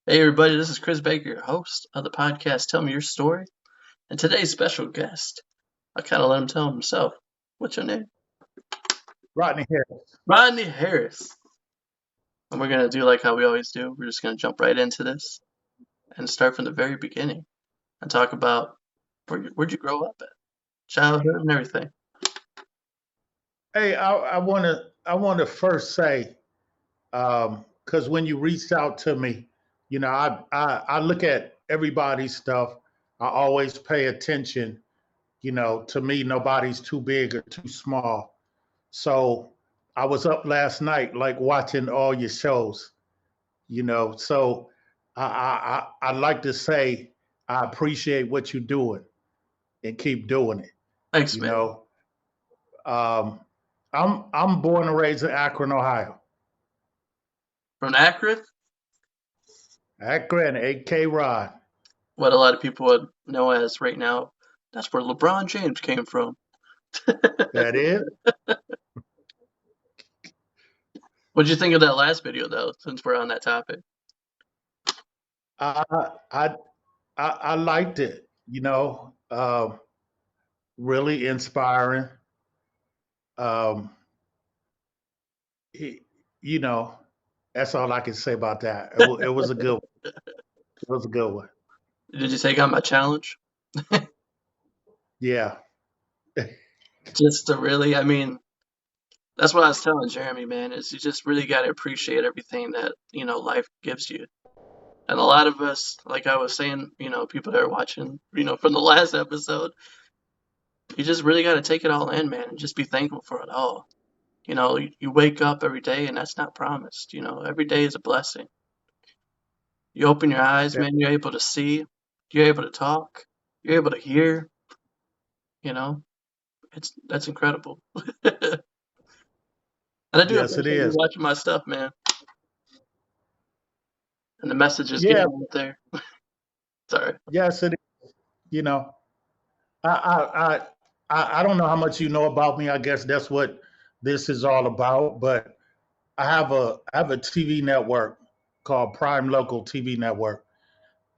Hey everybody, this is Chris Baker, your host of the podcast Tell Me Your Story. And today's special guest, I kind of let him tell himself. What's your name? Rodney Harris. Rodney Harris. And we're going to do like how we always do. We're just going to jump right into this and start from the very beginning and talk about where'd you grow up at, childhood and everything. Hey, I want to first say, because when you reached out to me, I look at everybody's stuff. I always pay attention. To me, nobody's too big or too small. So I was up last night, like watching all your shows. So I like to say I appreciate what you're doing and keep doing it. Thanks, You man. know, um, I'm born and raised in Akron, Ohio. From Akron, Akron, AK Rod. what a lot of people would know as right now, that's where Lebron James came from. That is. What'd you think of that last video, though, since we're on that topic? I I I liked it. Really inspiring. Um, he, you know, that's all I can say about that. It was a good. It was a good one. Did you take on my challenge? Yeah. Just to really, I mean, that's what I was telling Jeremy, man, is you just really got to appreciate everything that, life gives you. And a lot of us, like I was saying, people that are watching, from the last episode, you just really got to take it all in, man, and just be thankful for it all. You wake up every day and that's not promised. Every day is a blessing. You open your eyes, Yeah. man, you're able to see, you're able to talk, you're able to hear, you know, that's incredible. And I do Yes, it appreciate you is. watching my stuff, man, and the message is Yeah. getting out there. Sorry. Yes, it is. You know, I I I I don't know how much you know about me. I guess that's what this is all about. But I have a TV network called Prime Local TV Network,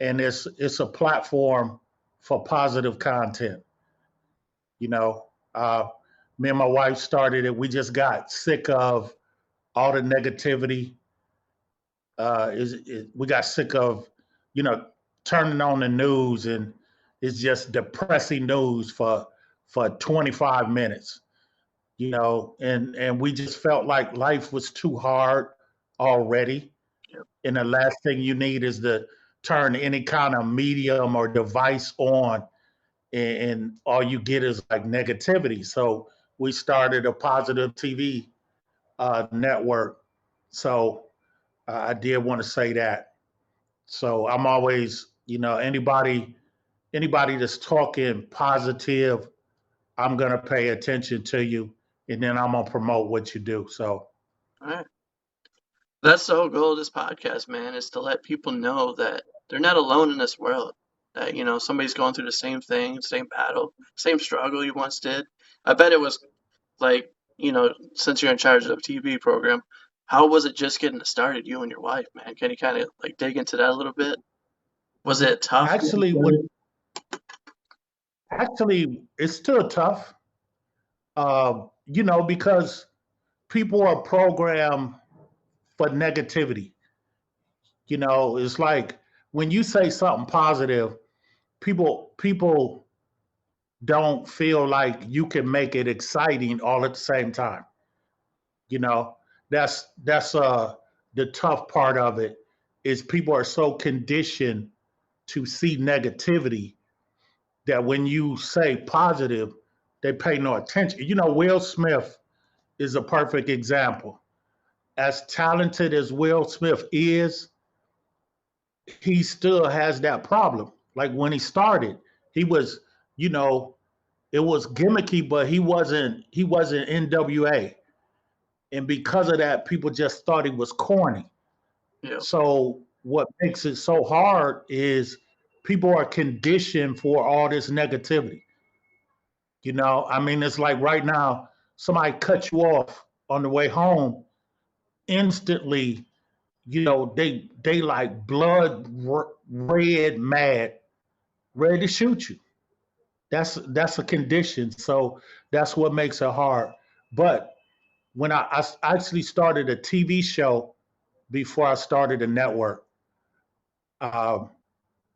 and it's a platform for positive content. You know, uh, Me and my wife started it. We just got sick of all the negativity. We got sick of, you know, turning on the news and it's just depressing news for 25 minutes. And we just felt like life was too hard already. Yep. And the last thing you need is to turn any kind of medium or device on, and all you get is like negativity. So we started a positive TV network. So I did want to say that. So I'm always, anybody that's talking positive, I'm gonna pay attention to you, and then I'm gonna promote what you do. So All right. That's the whole goal of this podcast, man, is to let people know that they're not alone in this world. That, somebody's going through the same thing, same battle, same struggle you once did. I bet it was like, since you're in charge of the TV program, how was it just getting started, you and your wife, man? Can you kind of like dig into that a little bit? Was it tough getting actually, when started? actually, it's still tough, because people are programmed for negativity. It's like when you say something positive, people don't feel like you can make it exciting all at the same time. You know, that's the tough part of it is people are so conditioned to see negativity that when you say positive, they pay no attention. Will Smith is a perfect example. As talented as Will Smith is, he still has that problem. Like when he started, he was, you know, it was gimmicky, but he wasn't NWA. And because of that, people just thought he was corny. Yeah. So what makes it so hard is people are conditioned for all this negativity. I mean, it's like right now, somebody cut you off on the way home, instantly they like red mad, ready to shoot you. That's a condition. So that's what makes it hard. But when I actually started a TV show before I started a network, um,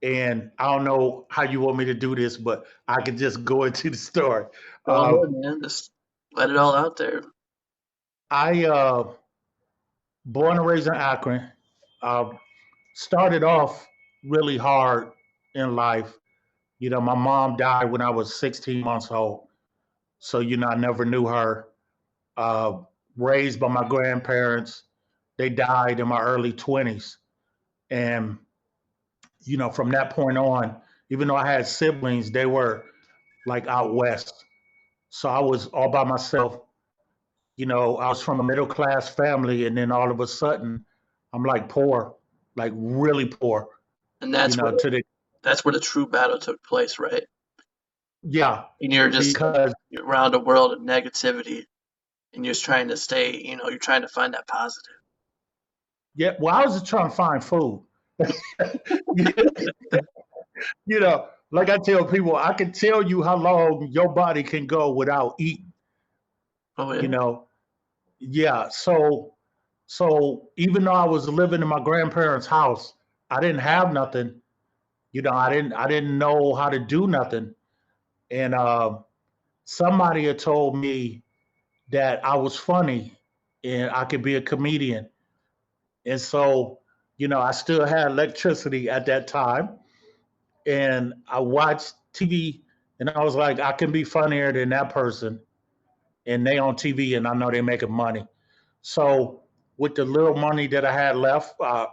and I don't know how you want me to do this, but I could just go into the story. Go ahead, Um, man. Just let it all out there. I born and raised in Akron. Uh, Started off really hard in life. My mom died when I was 16 months old, so I never knew her. Uh, Raised by my grandparents, they died in my early 20s, and from that point on, even though I had siblings, they were like out west. So I was all by myself. I was from a middle class family, and then all of a sudden, I'm like poor, like really poor. And that's where To the the true battle took place, right? Yeah, And you're just because you're around a world of negativity, and you're just trying to stay. You're trying to find that positive. yeah, well, I was just trying to find food. Like I tell people, I can tell you how long your body can go without eating. Oh You yeah. know, yeah. So even though I was living in my grandparents' house, I didn't have nothing. I didn't know how to do nothing. And somebody had told me that I was funny and I could be a comedian. And so, I still had electricity at that time. And I watched TV and I was like, I can be funnier than that person. And they on TV and I know they're making money. So with the little money that I had left, I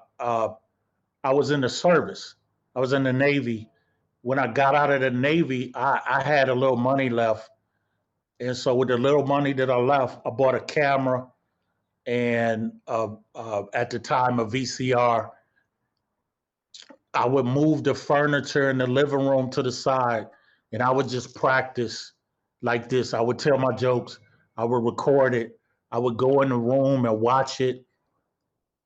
was in the service. I was in the Navy. When I got out of the Navy, I had a little money left. And so with the little money that I left, I bought a camera and at the time a VCR. I would move the furniture in the living room to the side and I would just practice like this. I would tell my jokes, I would record it, I would go in the room and watch it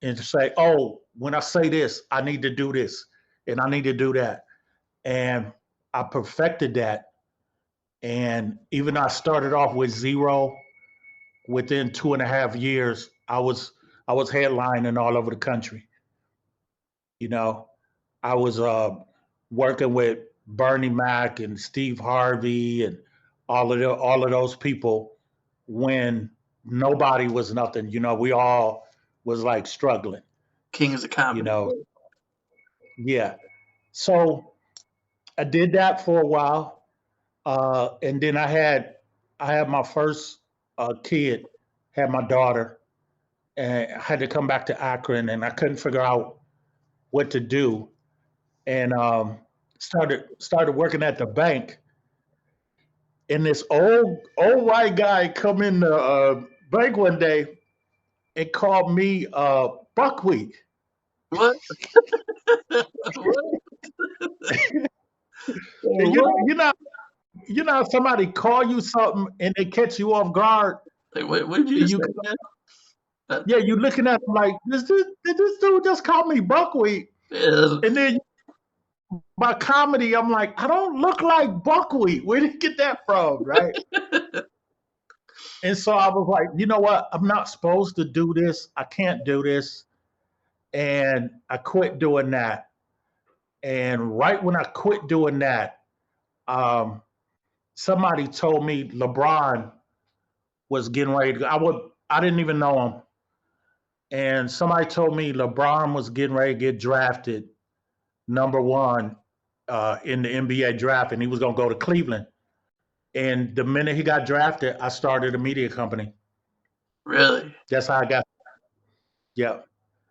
and say, oh, when I say this, I need to do this and I need to do that. And I perfected that. And even though I started off with zero, within 2.5 years, I was headlining all over the country. You know, I was working with Bernie Mac and Steve Harvey and all of those people when nobody was nothing. We all was like struggling. Kings of You comedy. know, yeah. So I did that for a while, and then I had my first kid, had my daughter, and I had to come back to Akron, and I couldn't figure out what to do, and started working at the bank. And this old white guy come in the bank one day and called me buckwheat. What? What? And you What? you know you know somebody call you something and they catch you off guard, Like, what did you and just you say, man? That, yeah, you looking at them like this dude just called me buckwheat, yeah, and then by comedy I'm like, I don't look like buckwheat. Where did you get that from, right? And so I was like, you know what? I'm not supposed to do this. I can't do this. And I quit doing that. And right when I quit doing that, um, somebody told me Lebron was getting ready to go. I didn't even know him. And somebody told me LeBron was getting ready to get drafted number one in the NBA draft, and he was going to go to Cleveland. And the minute he got drafted, I started a media company. really? That's how I got. Yeah.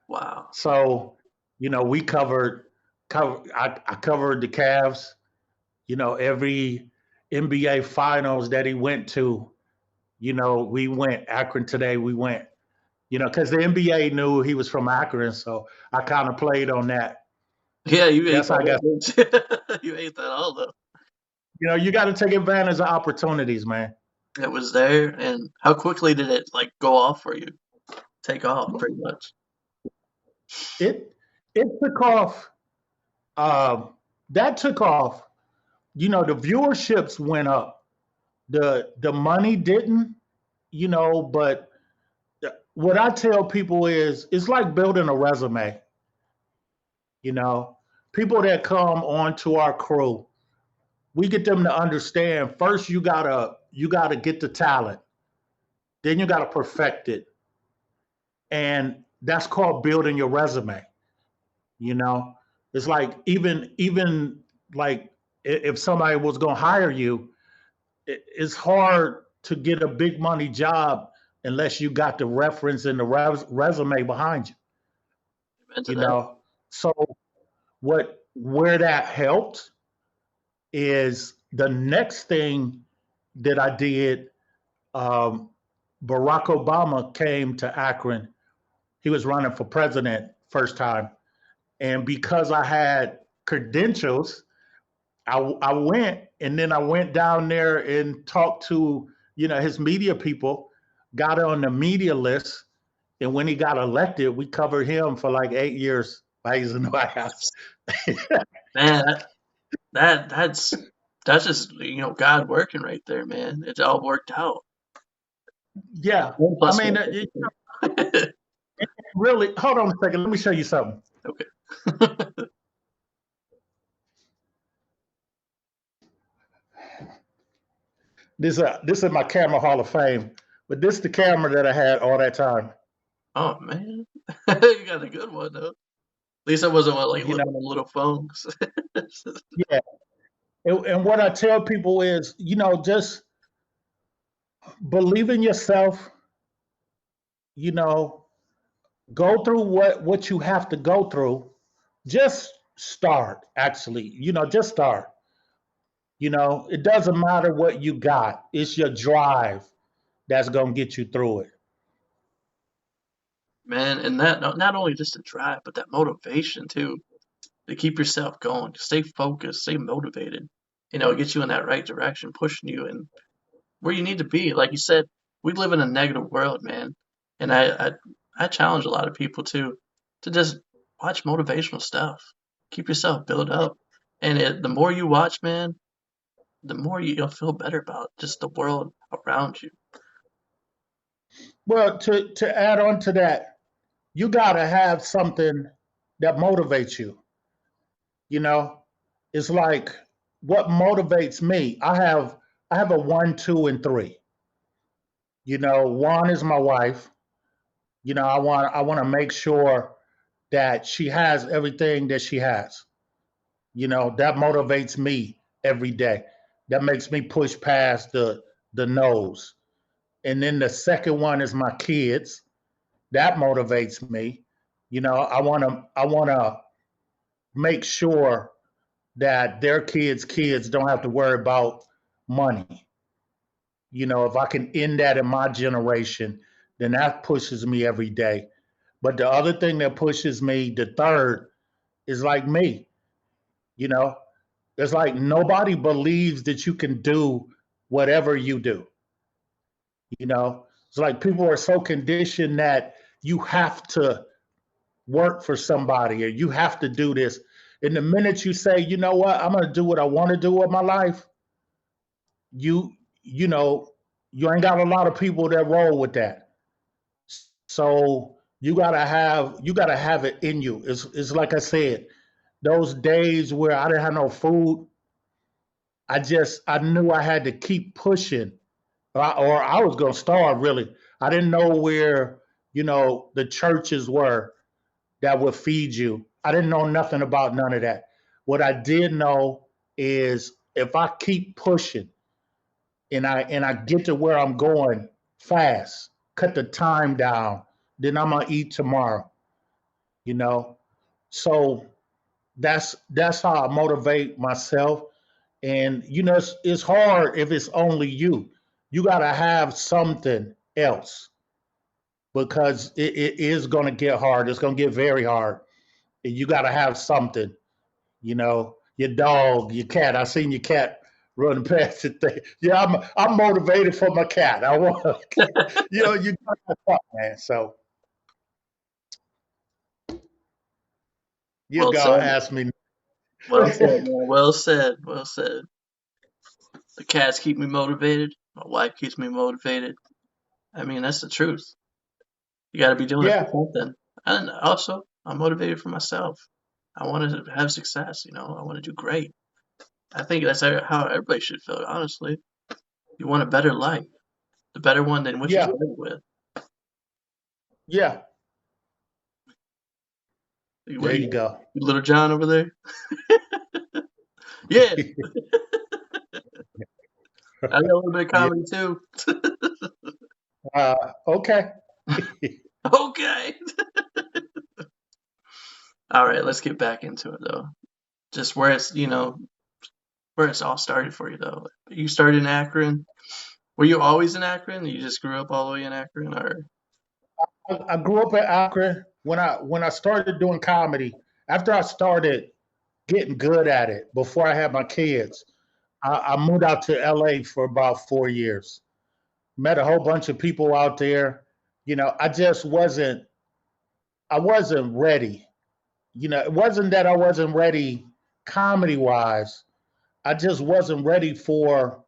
Wow. So, we I covered the Cavs. Every NBA finals that he went to, we went. Akron today, we went. Because the NBA knew he was from Akron, so I kind of played on that. Yeah, you ate That's how I got. that up. You ate that all up. You got to take advantage of opportunities, man. It was there, and how quickly did it like go off for you? Take off, pretty much. it it took off. Um, that took off. The viewerships went up. The money didn't. But what I tell people is it's like building a resume. You know, People that come onto our crew, we get them to understand first you gotta get the talent, then you gotta perfect it, and that's called building your resume. You know, it's like even like if somebody was gonna hire you, it's hard to get a big money job unless you got the reference and the resume behind you. Into You that. know, so where that helped is the next thing that I did. Um, Barack Obama came to Akron. He was running for president first time, and because I had credentials, I went, and then I went down there and talked to his media people, got on the media list, and when he got elected, we covered him for like 8 years while he was in the White House. Man, that's just God working right there, man. It all worked out. Yeah, One I plus mean, one. really. Hold on a second. Let me show you something. Okay. This is my camera Hall of Fame, but this is the camera that I had all that time. Oh man, you got a good one though. At least I wasn't like You know, one of them little phones. yeah. And what I tell people is, just believe in yourself. You know, go through what you have to go through. Just start. Actually, just start. It doesn't matter what you got. It's your drive that's gonna get you through it. Man, and that not only just to drive, but that motivation too, to keep yourself going, stay focused, stay motivated. It gets you in that right direction, pushing you and where you need to be. Like you said, we live in a negative world, man. And I challenge a lot of people to just watch motivational stuff. Keep yourself built up. And the more you watch, man, the more you'll feel better about just the world around you. Well, to add on to that, you gotta have something that motivates you. You know, it's like what motivates me. I have a one, two, and three. One is my wife. I want to make sure that she has everything that she has. That motivates me every day. That makes me push past the nose. And then the second one is my kids. That motivates me. I want to make sure that their kids don't have to worry about money. If I can end that in my generation, then that pushes me every day. But the other thing that pushes me, the third, is like me. You know, it's like nobody believes that you can do whatever you do. It's like people are so conditioned that you have to work for somebody or you have to do this. And the minute you say, you know what, I'm going to do what I want to do with my life, you you know you ain't got a lot of people that roll with that. So you gotta have it in you. It's like I said, those days where I didn't have no food, I knew I had to keep pushing, or I was gonna starve. Really, I didn't know where the churches were that would feed you. I didn't know nothing about none of that. What I did know is if I keep pushing and I get to where I'm going fast, cut the time down, then I'm gonna eat tomorrow. You know, so that's how I motivate myself. And it's hard if it's only you. You gotta have something else because it is gonna get hard. It's gonna get very hard. And you gotta have something. Your dog, your cat. I seen your cat running past the thing. Yeah, I'm motivated for my cat. I want, you got to talk, man. So You're Well gonna said. ask me. Well said, man. Well said. Well said. The cats keep me motivated. My wife keeps me motivated. I mean, that's the truth. You got to be doing it for Yeah, something. And also, I'm motivated for myself. I want to have success. I want to do great. I think that's how everybody should feel. Honestly, you want a better life, the better one than what you yeah, started with. yeah. What There are you you, go. Little John over there? Yeah, I got a little bit of Yeah. comedy too. Okay. Okay. All right, let's get back into it though. Just where it's all started for you though. You started in Akron. Were you always in Akron? You just grew up all the way in Akron, or I grew up in Akron. When I started doing comedy, after I started getting good at it, before I had my kids, I moved out to LA for about 4 years. Met a whole bunch of people out there. I just wasn't ready. It wasn't that I wasn't ready comedy wise. I just wasn't ready for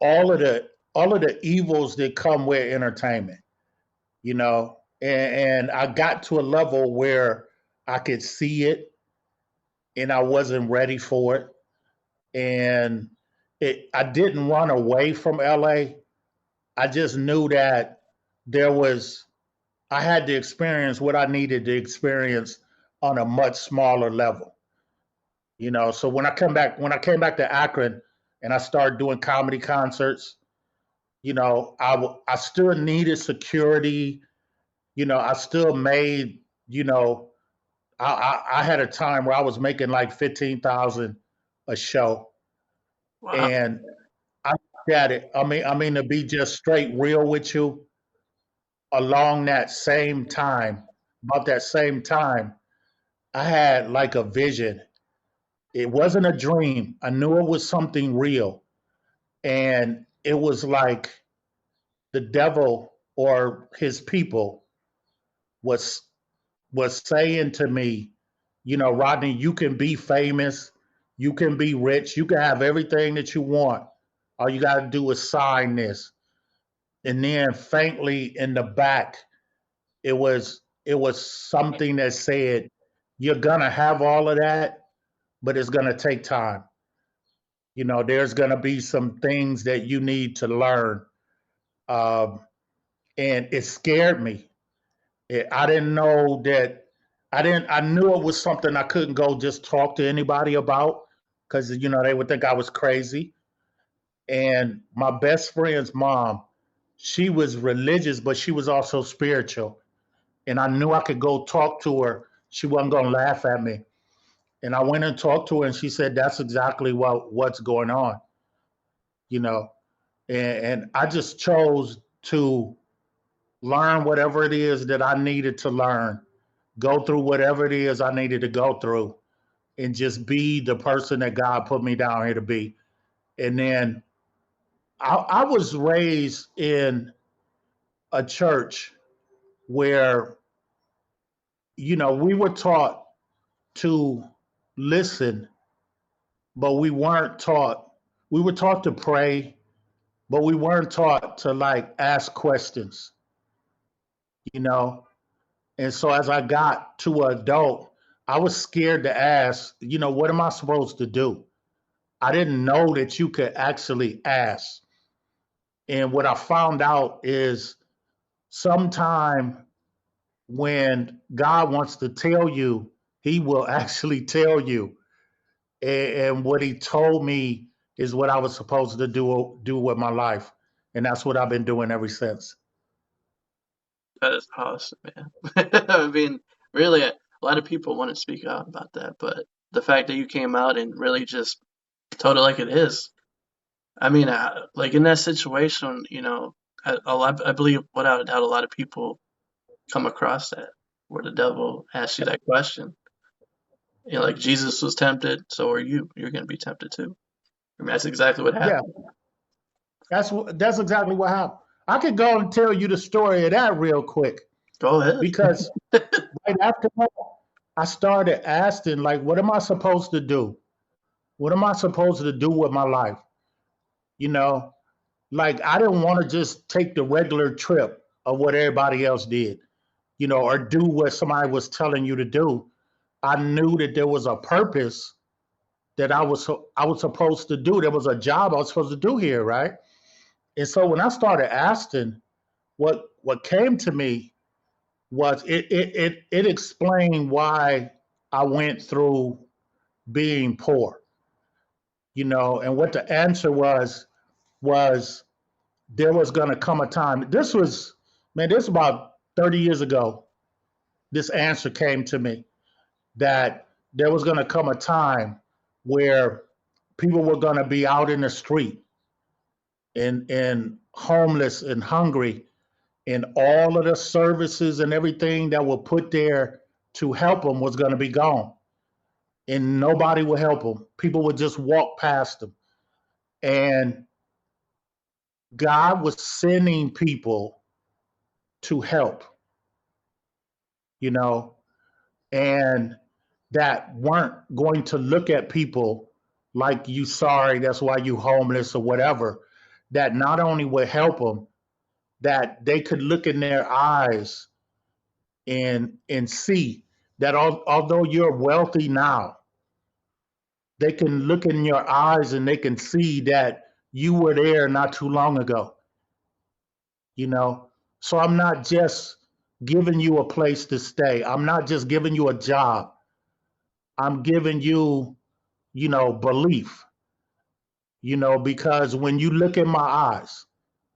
all of the evils that come with entertainment. And I got to a level where I could see it and I wasn't ready for it. And I didn't run away from LA. I just knew that there was I had to experience what I needed to experience on a much smaller level. So when I came back to Akron and I started doing comedy concerts, I still needed security. I still made, I had a time where I was making like 15,000 a show, wow, and I got it. I mean to be just straight real with you, along that same time, about that same time, I had like a vision. It wasn't a dream. I knew it was something real, and it was like the devil or his people was was saying to me, Rodney, you can be famous, you can be rich, you can have everything that you want. All you got to do is sign this. And then faintly in the back, it was something that said, you're gonna have all of that, but it's gonna take time. There's gonna be some things that you need to learn. Um, and it scared me. I didn't know that. I knew it was something I couldn't go just talk to anybody about because they would think I was crazy. And my best friend's mom, she was religious, but she was also spiritual. And I knew I could go talk to her. She wasn't going to laugh at me. And I went and talked to her, and she said, "That's exactly what's going on." You know, and I just chose to learn whatever it is that I needed to learn, go through whatever it is I needed to go through, and just be the person that God put me down here to be. And then I was raised in a church where, we were taught to listen, but we were taught to pray, but we weren't taught to like ask questions, you know? And so as I got to an adult, I was scared to ask, what am I supposed to do? I didn't know that you could actually ask. And what I found out is sometime when God wants to tell you, he will actually tell you. And what he told me is what I was supposed to do with my life. And that's what I've been doing ever since. that is awesome, man. I mean, really, a lot of people want to speak out about that, but the fact that you came out and really just told it like it is. I mean, like in that situation, I believe without a doubt, a lot of people come across that where the devil asks you that question. Like Jesus was tempted, so are you. You're going to be tempted too. I mean, that's exactly what Yeah, happened. that's exactly what happened. I could go and tell you the story of that real quick Go ahead. because right after that, I started asking, like, what am I supposed to do? What am I supposed to do with my life? You know, like I didn't want to just take the regular trip of what everybody else did, or do what somebody was telling you to do. I knew that there was a purpose that I was supposed to do. There was a job I was supposed to do here, right? And so when I started asking, what came to me was it explained why I went through being poor, and what the answer was there was going to come a time. This was, man, this was about 30 years ago. This answer came to me that there was going to come a time where people were going to be out in the street and homeless and hungry, and all of the services and everything that were put there to help them was going to be gone, and nobody would help them. People would just walk past them, and God was sending people to help, you know, and that weren't going to look at people like you sorry, that's why you homeless or whatever, that not only would help them, that they could look in their eyes and see that although you're wealthy now, they can look in your eyes and they can see that you were there not too long ago, you know. So I'm not just giving you a place to stay. I'm not just giving you a job. I'm giving you, belief, because when you look in my eyes,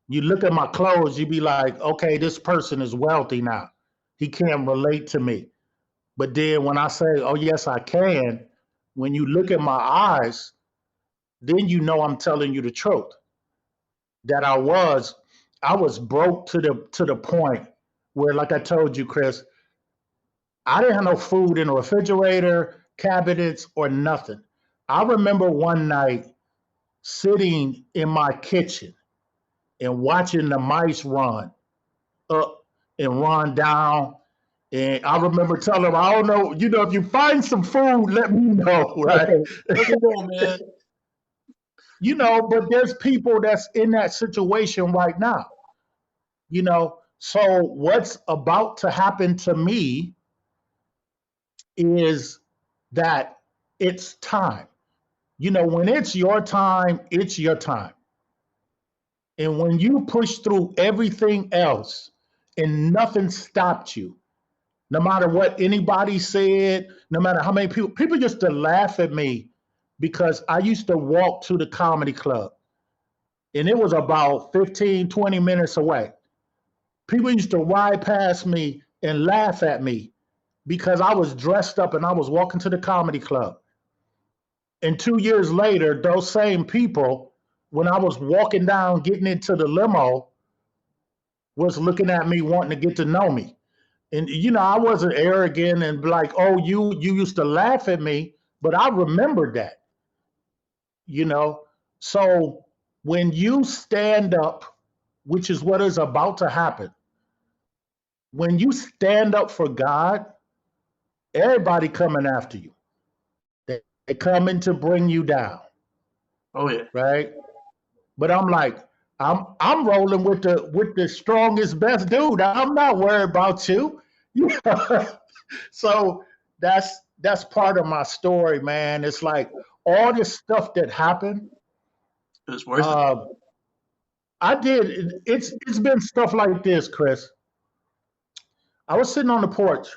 you look at my clothes, you be like, okay, this person is wealthy now. He can't relate to me. But then when I say, oh, yes, I can, when you look at my eyes, then you know I'm telling you the truth. That I was broke to the point where, like I told you, Chris, I didn't have no food in the refrigerator, cabinets, or nothing. I remember one night sitting in my kitchen and watching the mice run up and run down. And I remember telling them, I don't know, if you find some food, let me know, right? Let me know, man. But there's people that's in that situation right now, So what's about to happen to me is that it's time. When it's your time, it's your time. And when you push through everything else and nothing stopped you, no matter what anybody said, no matter how many people used to laugh at me because I used to walk to the comedy club and it was about 15, 20 minutes away. People used to ride past me and laugh at me because I was dressed up and I was walking to the comedy club. And 2 years later, those same people, when I was walking down, getting into the limo, was looking at me wanting to get to know me. And I wasn't arrogant and like, oh, you used to laugh at me, but I remembered that, you know. So when you stand up, which is what is about to happen, when you stand up for God, everybody coming after you. They coming to bring you down, Oh yeah. right? But I'm like, I'm rolling with the strongest, best dude. I'm not worried about you. So that's part of my story, man. It's like all this stuff that happened. It was worth it. Uh, I did. It's been stuff like this, Chris. I was sitting on the porch.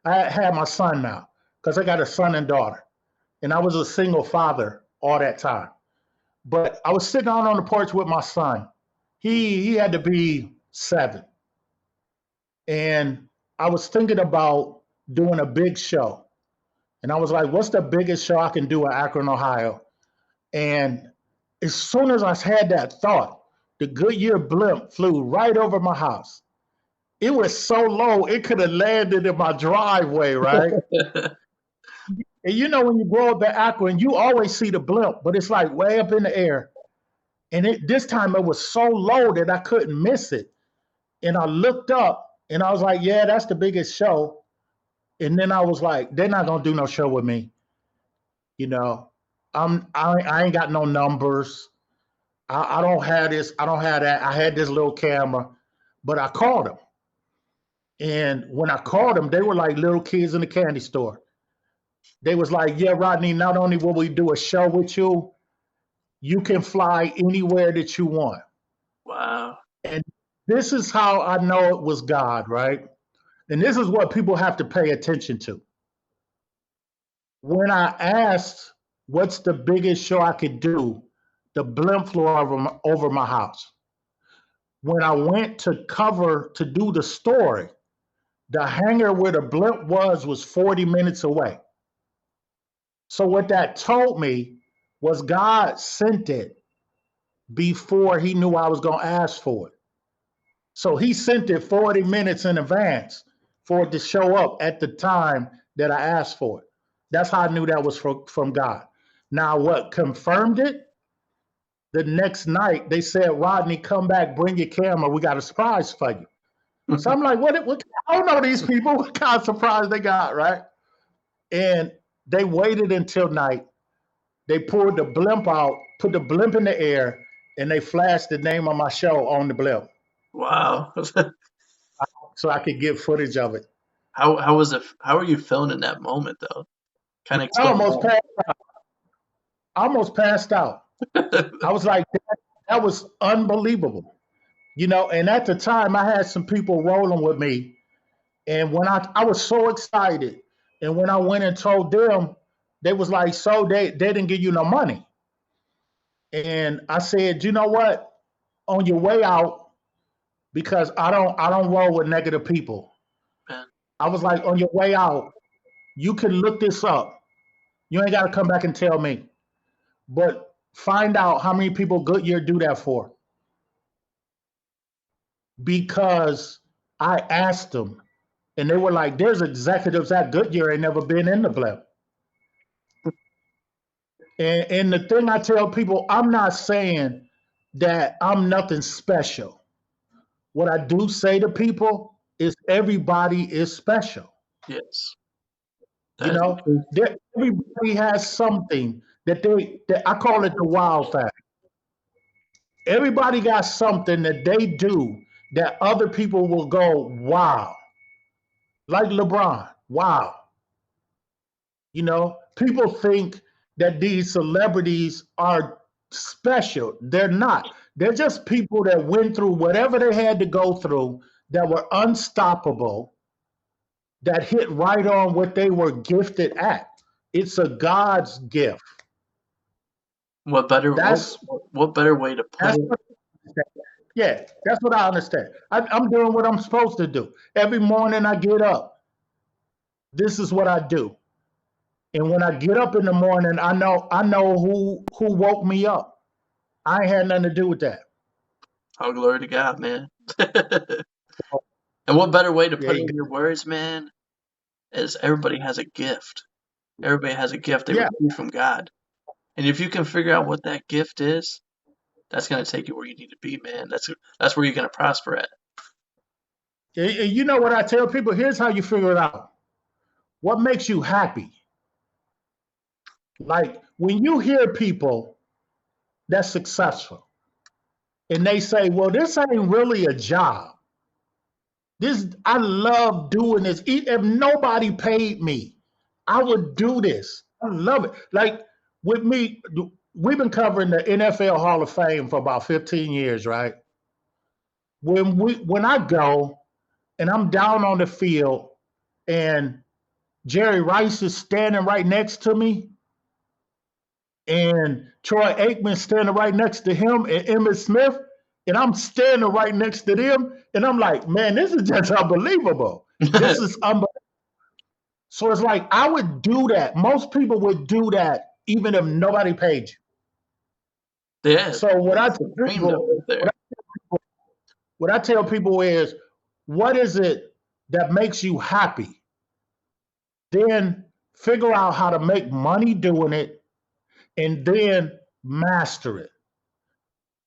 I had my son now because I got a son and daughter, and I was a single father all that time. But I was sitting on the porch with my son. He had to be 7, and I was thinking about doing a big show. And I was like, what's the biggest show I can do in Akron, Ohio? And as soon as I had that thought, the Goodyear Blimp flew right over my house. It was so low, it could have landed in my driveway, right? And when you grow up in Akron, you always see the Blimp, but it's like way up in the air. And this time it was so low that I couldn't miss it. And I looked up and I was like, yeah, that's the biggest show. And then I was like, they're not gonna do no show with me. You know, I ain't got no numbers. I don't have this. I don't have that. I had this little camera, but I called them. And when I called them, they were like little kids in the candy store. They was like, "Yeah, Rodney. Not only will we do a show with you, you can fly anywhere that you want." Wow. And this is how I know it was God, right? And this is what people have to pay attention to. When I asked, "What's the biggest show I could do?" The Blimp flew over my house. When I went to cover to do the story, the hangar where the Blimp was 40 minutes away. So what that told me was God sent it before he knew I was going to ask for it. So he sent it 40 minutes in advance for it to show up at the time that I asked for it. That's how I knew that was from God. Now, what confirmed it? The next night, they said, "Rodney, come back, bring your camera. We got a surprise for you." So I'm like, what? I don't know these people. What kind of surprise they got, right? And they waited until night. They pulled the Blimp out, put the Blimp in the air, and they flashed the name of my show on the Blimp Wow. so I could get footage of it. How was it? How were you feeling in that moment though? Kind of I explain almost passed out. that. I was like, that was unbelievable. You know, and at the time I had some people rolling with me. And when I was so excited. And when I went and told them, they was like, "So they didn't give you no money." And I said, "You know what? On your way out, because I don't roll with negative people." Man, I was like, "On your way out, you can look this up. You ain't gotta come back and tell me. But find out how many people Goodyear do that for." Because I asked them, and they were like, "There's executives at Goodyear ain't never been in the Blimp." And the thing I tell people, I'm not saying that I'm nothing special. What I do say to people is everybody is special. yes, You that is the know, truth. everybody has something that I call it the wow factor. Everybody got something that they do that other people will go, "Wow." Like LeBron, wow. You know, people think that these celebrities are special. They're not. They're just people that went through whatever they had to go through that were unstoppable, that hit right on what they were gifted at. It's a God's gift. What better That's what better way to put that's it? what, yeah, that's what I understand. I'm doing what I'm supposed to do. Every morning I get up. This is what I do. And when I get up in the morning, I know who woke me up. I ain't had nothing to do with that. All glory to God, man. And what better way to Yeah, put it in your words, man, is everybody has a gift. Everybody has a gift they yeah. receive from God. And if you can figure out what that gift is, that's gonna take you where you need to be, man. That's where you're gonna prosper at. You know what I tell people? Here's how you figure it out. What makes you happy? Like when you hear people that's successful and they say, "Well, this ain't really a job. This I love doing this. If nobody paid me, I would do this. I love it." Like with me, we've been covering the NFL Hall of Fame for about 15 years, right? When I go and I'm down on the field and Jerry Rice is standing right next to me, and Troy Aikman standing right next to him, and Emmitt Smith, and I'm standing right next to them, and I'm like, "Man, this is just unbelievable. This is unbelievable." So it's like I would do that. Most people would do that even if nobody paid you. Yeah, So what I that's tell the dream though, people, right there. what I tell people is, what is it that makes you happy? Then figure out how to make money doing it, and then master it.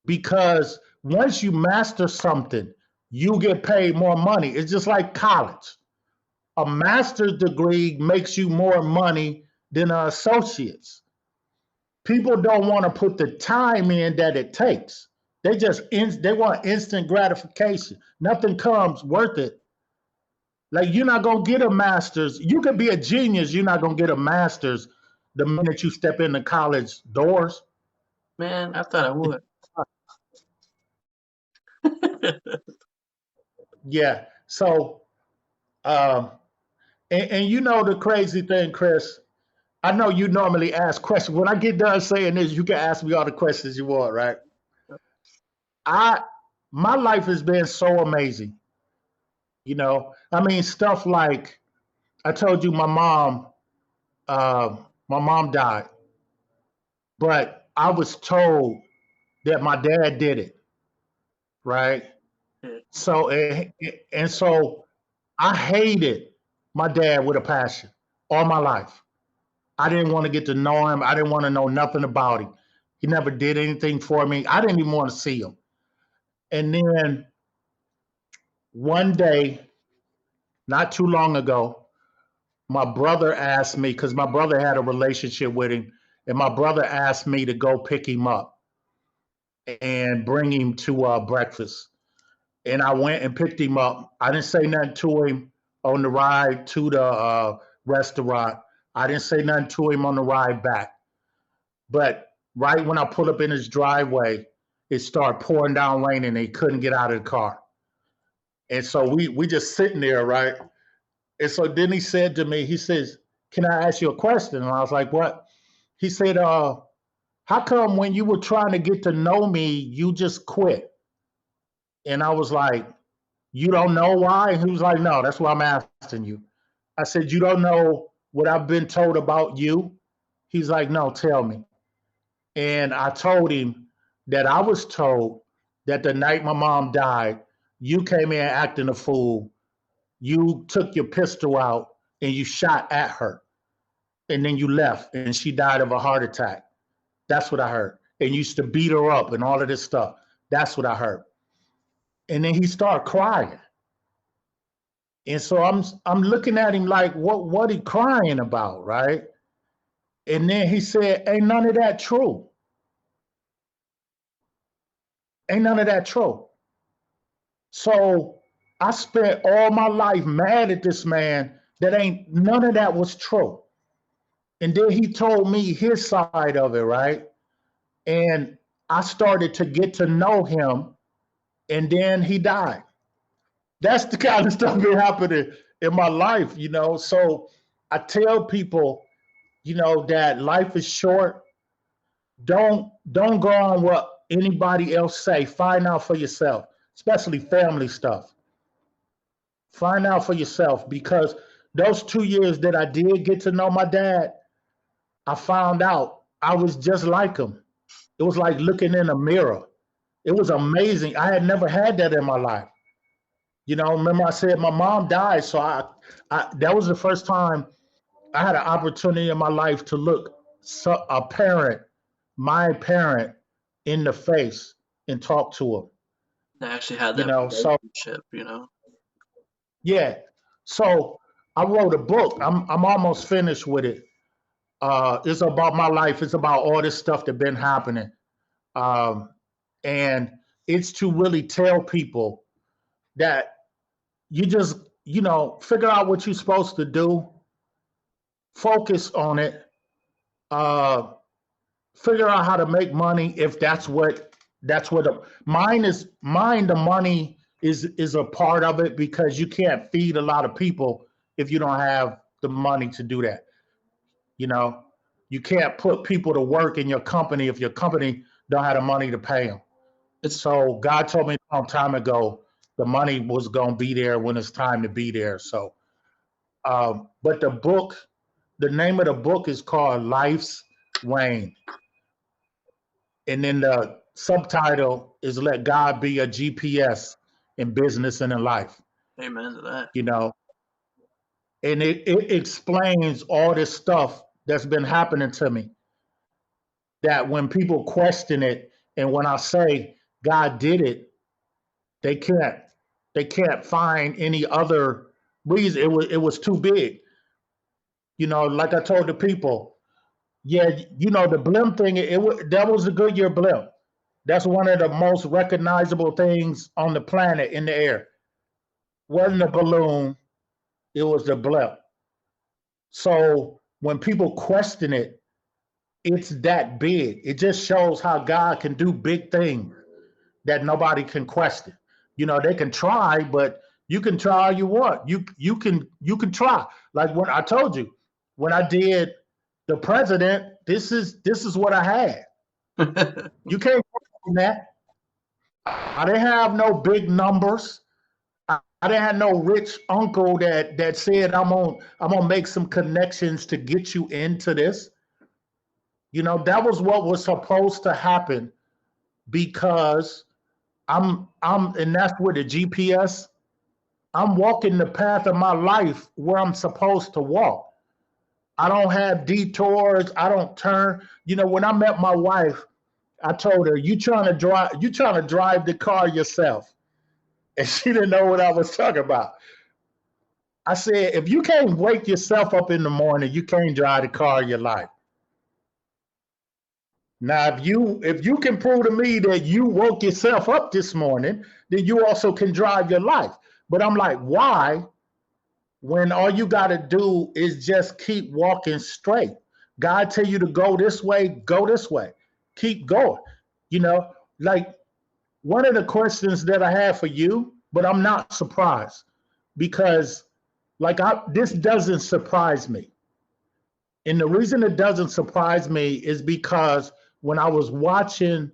Because once you master something, you get paid more money. It's just like college. A master's degree makes you more money than an associate's. People don't want to put the time in that it takes. They want instant gratification. Nothing comes worth it. Like you're not gonna get a master's. You could be a genius. You're not gonna get a master's the minute you step into college doors. Man, I thought I would. Yeah. So, um, and you know the crazy thing, Chris. I know you normally ask questions. When I get done saying this, you can ask me all the questions you want, right? I My life has been so amazing. I mean, stuff like I told you, my mom died, but I was told that my dad did it, right? Yeah. So and so I hated my dad with a passion all my life. I didn't want to get to know him. I didn't want to know nothing about him. He never did anything for me. I didn't even want to see him. And then one day, not too long ago, my brother asked me, because my brother had a relationship with him, and my brother asked me to go pick him up and bring him to breakfast. And I went and picked him up. I didn't say nothing to him on the ride to the restaurant. I didn't say nothing to him on the ride back. But right when I pulled up in his driveway, it started pouring down rain and he couldn't get out of the car. And so we just sitting there, right? And so then he said to me, he says, "Can I ask you a question?" And I was like, "What?" He said, "How come when you were trying to get to know me, you just quit?" And I was like, "You don't know why?" And he was like, "No, that's why I'm asking you." I said, "You don't know what I've been told about you?" He's like, "No, tell me." And I told him that I was told that the night my mom died, you came in acting a fool. You took your pistol out and you shot at her. And then you left and she died of a heart attack. That's what I heard. And you used to beat her up and all of this stuff. That's what I heard. And then he started crying. And so I'm looking at him like, what he crying about, right? And then he said, "Ain't none of that true. Ain't none of that true." So I spent all my life mad at this man that ain't none of that was true. And then he told me his side of it, right? And I started to get to know him, and then he died. That's the kind of stuff that happened in my life. So I tell people, that life is short. Don't go on what anybody else say. Find out for yourself, especially family stuff. Find out for yourself because those 2 years that I did get to know my dad, I found out I was just like him. It was like looking in a mirror. It was amazing. I had never had that in my life. Remember I said my mom died, so I that was the first time I had an opportunity in my life to look a parent, my parent, in the face and talk to him. They actually had You that know, so relationship. yeah. So I wrote a book. I'm almost finished with it. It's about my life. It's about all this stuff that been happening, um, and it's to really tell people that you just figure out what you're supposed to do, focus on it, uh, figure out how to make money if that's what mine. The money is a part of it because you can't feed a lot of people if you don't have the money to do that. You know, you can't put people to work in your company if your company don't have the money to pay them. It's So God told me a long time ago the money was going to be there when it's time to be there. So, but the name of the book is called Life's Rain, and then the subtitle is "Let God Be a GPS in Business and in Life." amen to that. You know, and it explains all this stuff that's been happening to me. That when people question it, and when I say God did it, they can't they can't find any other. reason. It was too big. Like I told the people, yeah, the blimp thing. That was a Goodyear blimp. That's one of the most recognizable things on the planet in the air. Wasn't a balloon, it was the blimp. So when people question it, it's that big. It just shows how God can do big things that nobody can question. They can try, but you can try all you want. You can try. Like when I told you, when I did the president, this is what I had. You can't question that. I didn't have no big numbers. I didn't have no rich uncle that said I'm gonna make some connections to get you into this. That was what was supposed to happen because and that's where the GPS. I'm walking the path of my life where I'm supposed to walk. I don't have detours. I don't turn. When I met my wife, I told her, You trying to drive the car yourself," and she didn't know what I was talking about. I said, "If you can't wake yourself up in the morning, you can't drive the car of your life." Now, if you can prove to me that you woke yourself up this morning, then you also can drive your life. But I'm like, why? When all you got to do is just keep walking straight. God tell you to go this way, go this way. Keep going. You know, like one of the questions that I have for you, but I'm not surprised because this doesn't surprise me. And the reason it doesn't surprise me is because when I was watching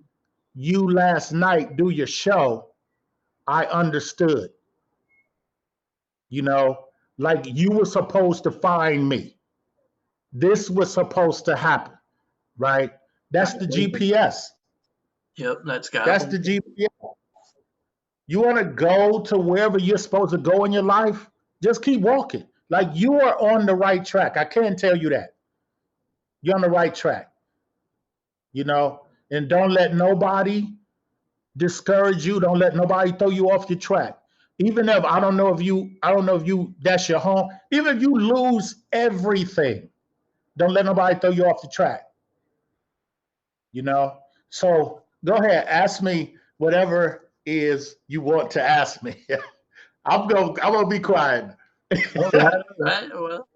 you last night do your show, I understood, you know, like you were supposed to find me. This was supposed to happen, right? That's the GPS. Yep, that's gotta That's be. the GPS. You want to go to wherever you're supposed to go in your life, just keep walking. Like you are on the right track. I can't tell you that. You're on the right track, you know, and don't let nobody discourage you. Don't let nobody throw you off your track. Even if I don't know if you that's your home. Even if you lose everything, don't let nobody throw you off the track. You know. So go ahead, ask me whatever is you want to ask me. I'm gonna be quiet. All right, all right. Well,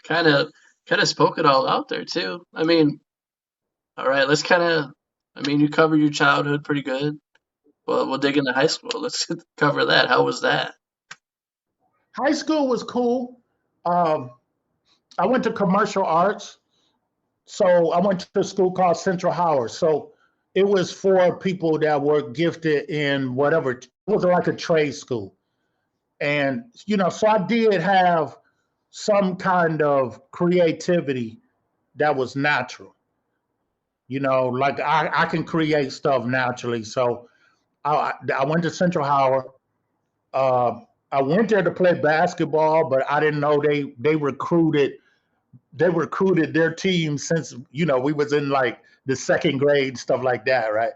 kind of, kind of spoke it all out there too. I mean, all right. Let's kind of. I mean, you covered your childhood pretty good. Well, we'll dig into high school. Let's cover that. How was that? High school was cool. Um, I went to commercial arts. So I went to a school called Central Howard. So it was for people that were gifted in whatever. It was like a trade school. And, so I did have some kind of creativity that was natural. Like I can create stuff naturally. So I went to Central Howard. Uh, I went there to play basketball, but I didn't know they recruited their team since we was in like the second grade, stuff like that, right?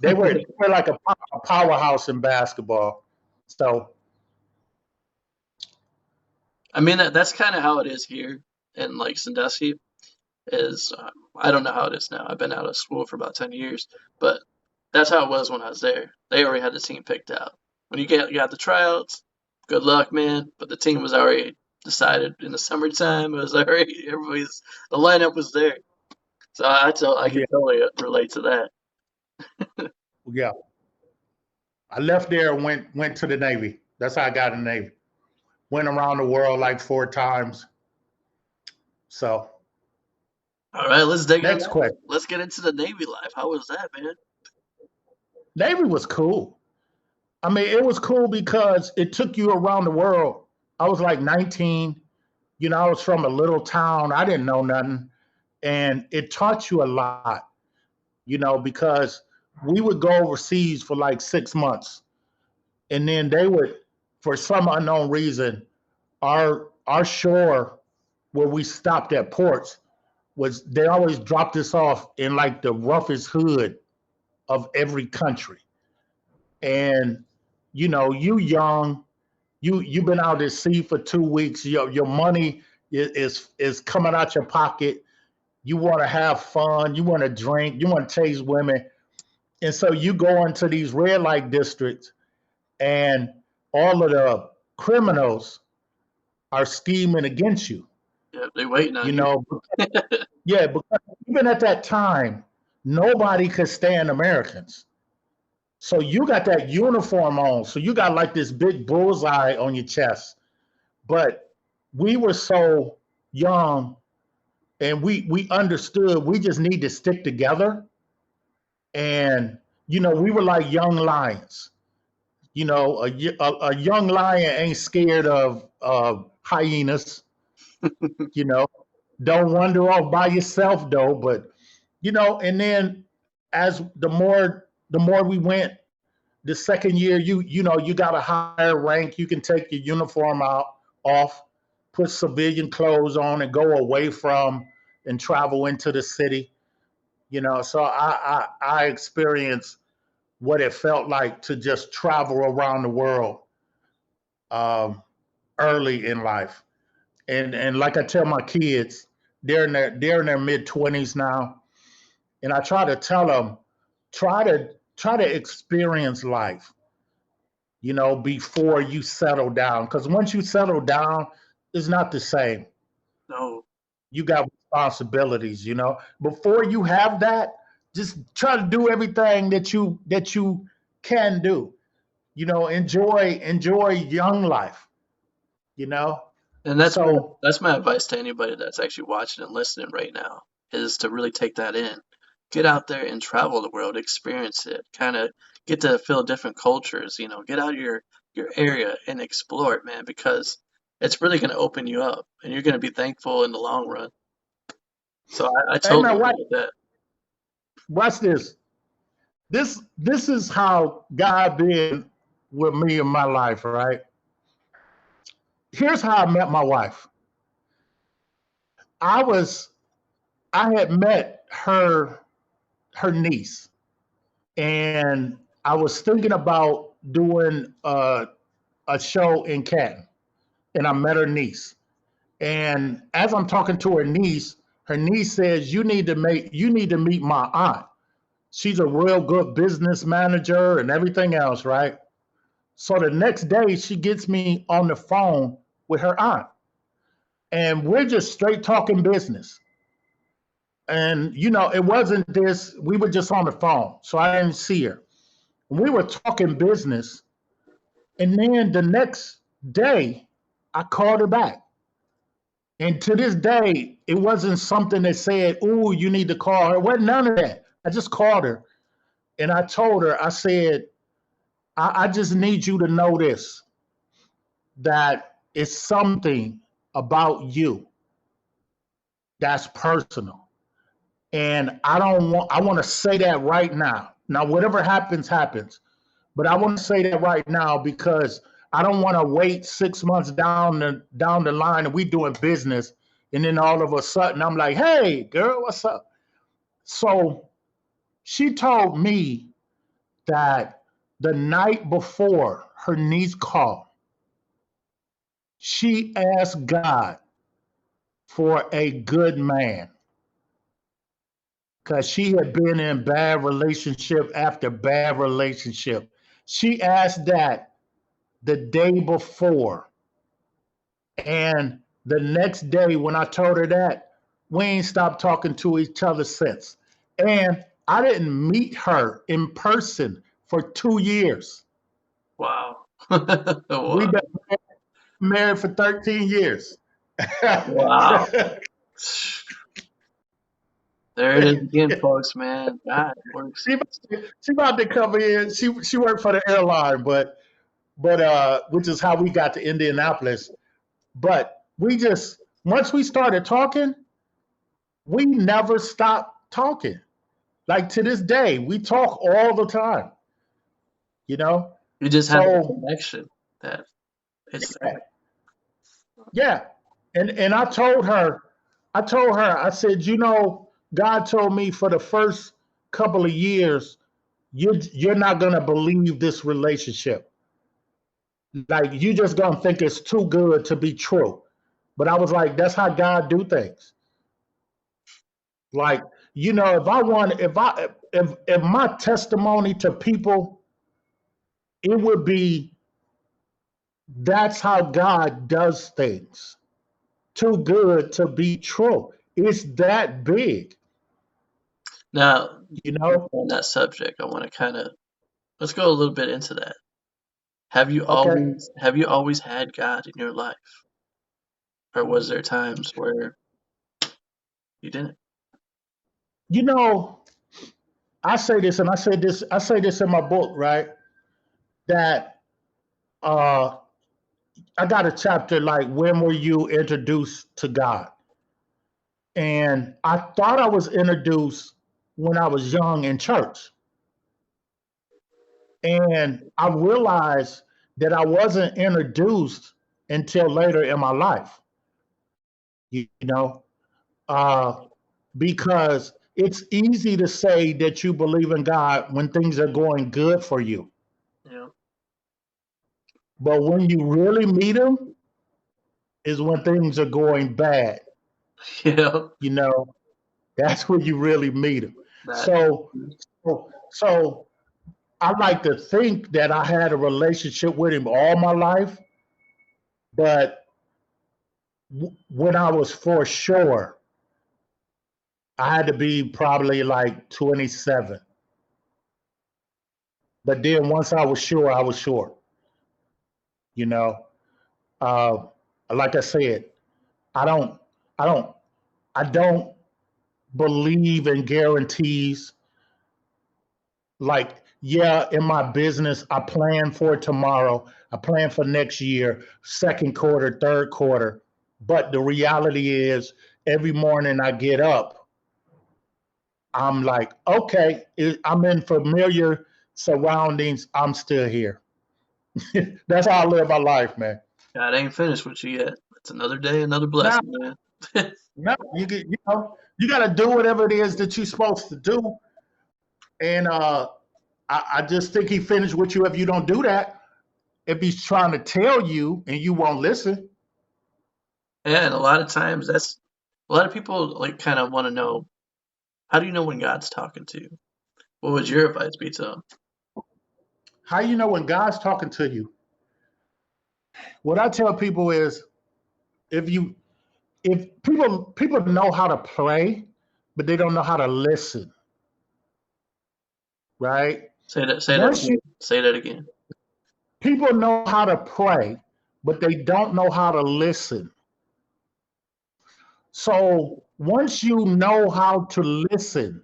They were like a powerhouse in basketball. So I mean, that's kind of how it is here in like Sandusky. Is I don't know how it is now. I've been out of school for about 10 years, but that's how it was when I was there. They already had the team picked out. When you got the tryouts, good luck, man. But the team was already decided in the summertime. It was already the lineup was there. So I can yeah, totally relate to that. yeah. I left there and went to the Navy. That's how I got in the Navy. Went around the world like 4 times. So All right, let's dig in. next question. Let's get into the Navy life. How was that, man? Navy was cool. I mean, it was cool because it took you around the world. I was like 19. I was from a little town. I didn't know nothing. And it taught you a lot, because we would go overseas for like 6 months. And then they would, for some unknown reason, our shore where we stopped at ports was they always dropped us off in like the roughest hood of every country. And you young, You've been out at sea for 2 weeks. Your money is coming out your pocket. You want to have fun. You want to drink. You want to chase women. And so you go into these red light districts, and all of the criminals are scheming against you. Yeah, they waiting You on you. know, yeah, because even at that time, nobody could stand Americans. So you got that uniform on. So you got like this big bullseye on your chest. But we were so young, and we understood we just need to stick together. And we were like young lions. A young lion ain't scared of hyenas. You know, don't wander off by yourself though. But and then as the more we went, the second year, you got a higher rank. You can take your uniform off, put civilian clothes on, and go away from and travel into the city. So I experienced what it felt like to just travel around the world um, early in life. And like I tell my kids, they're in their mid-20s now, and I try to tell them, try to experience life, before you settle down. Because once you settle down, it's not the same. No. You got responsibilities. Before you have that, just try to do everything that you can do. Enjoy young life. You know. And So that's my advice to anybody that's actually watching and listening right now, is to really take that in. Get out there and travel the world, experience it, kind of get to feel different cultures, get out of your area and explore it, man, because it's really going to open you up and you're going to be thankful in the long run. So I hey totally man, agree with that. watch this. This is how God been with me in my life, right? Here's how I met my wife. I was I had met her niece, and I was thinking about doing a show in Canton, and I met her niece. And as I'm talking to her niece says, "You need to meet my aunt. She's a real good business manager and everything else, right?" So the next day, she gets me on the phone with her aunt, and we're just straight talking business. And it wasn't this. We were just on the phone, so I didn't see her. We were talking business, and then the next day, I called her back. And to this day, it wasn't something that said, "Ooh, you need to call her." It wasn't none of that. I just called her, and I told her, I said, I just need you to know this, that it's something about you that's personal. And I want to say that right now. Now, whatever happens, happens. But I want to say that right now because I don't want to wait 6 months down the line and we doing business, and then all of a sudden I'm like, "Hey, girl, what's up?" So she told me that the night before her niece called, she asked God for a good man because she had been in bad relationship after bad relationship. She asked that the day before. And the next day, when I told her that, we ain't stopped talking to each other since. And I didn't meet her in person for 2 years. Wow. We've Wow. been married for 13 years. Wow. There it is again, folks, man. God works. she she about to come in. She worked for the airline, but which is how we got to Indianapolis. But we just once we started talking, we never stopped talking. Like to this day, we talk all the time. You know. You just have a So connection that it's yeah, there. yeah. And I said, God told me for the first couple of years, you're not gonna believe this relationship. Like you just gonna think it's too good to be true. But I was like, that's how God do things. Like, if I want, if my testimony to people, it would be that's how God does things. Too good to be true. It's that big, Now, you know? on that subject, I want to kind of let's go a little bit into that. Have you Okay. always had God in your life, or was there times where you didn't? You know, I say this and I say this in my book, right? That uh I got a chapter like when were you introduced to God? And I thought I was introduced when I was young in church. And I realized that I wasn't introduced until later in my life, you know, uh, because it's easy to say that you believe in God when things are going good for you. Yeah. But when you really meet Him is when things are going bad, Yeah. you know, that's when you really meet Him. That. So, so I like to think that I had a relationship with Him all my life, but when I was for sure, I had to be probably like 27. But then once I was sure, I was sure. You know, uh, like I said, I don't, I don't, I don't believe in guarantees. Like, yeah, in my business, I plan for tomorrow. I plan for next year, second quarter, third quarter. But the reality is, every morning I get up, I'm like, okay, I'm in familiar surroundings. I'm still here. That's how I live my life, man. God ain't finished with you yet. It's another day, another Now, blessing, man. now you got to do whatever it is that you're supposed to do, and I just think he finished with you if you don't do that. If he's trying to tell you and you won't listen, Yeah, and a lot of times that's a lot of people like kind of want to know how do you know when God's talking to you? What would your advice be to them? how you know when God's talking to you? What I tell people is if you if people know how to play, but they don't know how to listen, right? Say that Once again. you Say that again. People know how to pray, but they don't know how to listen. So once you know how to listen,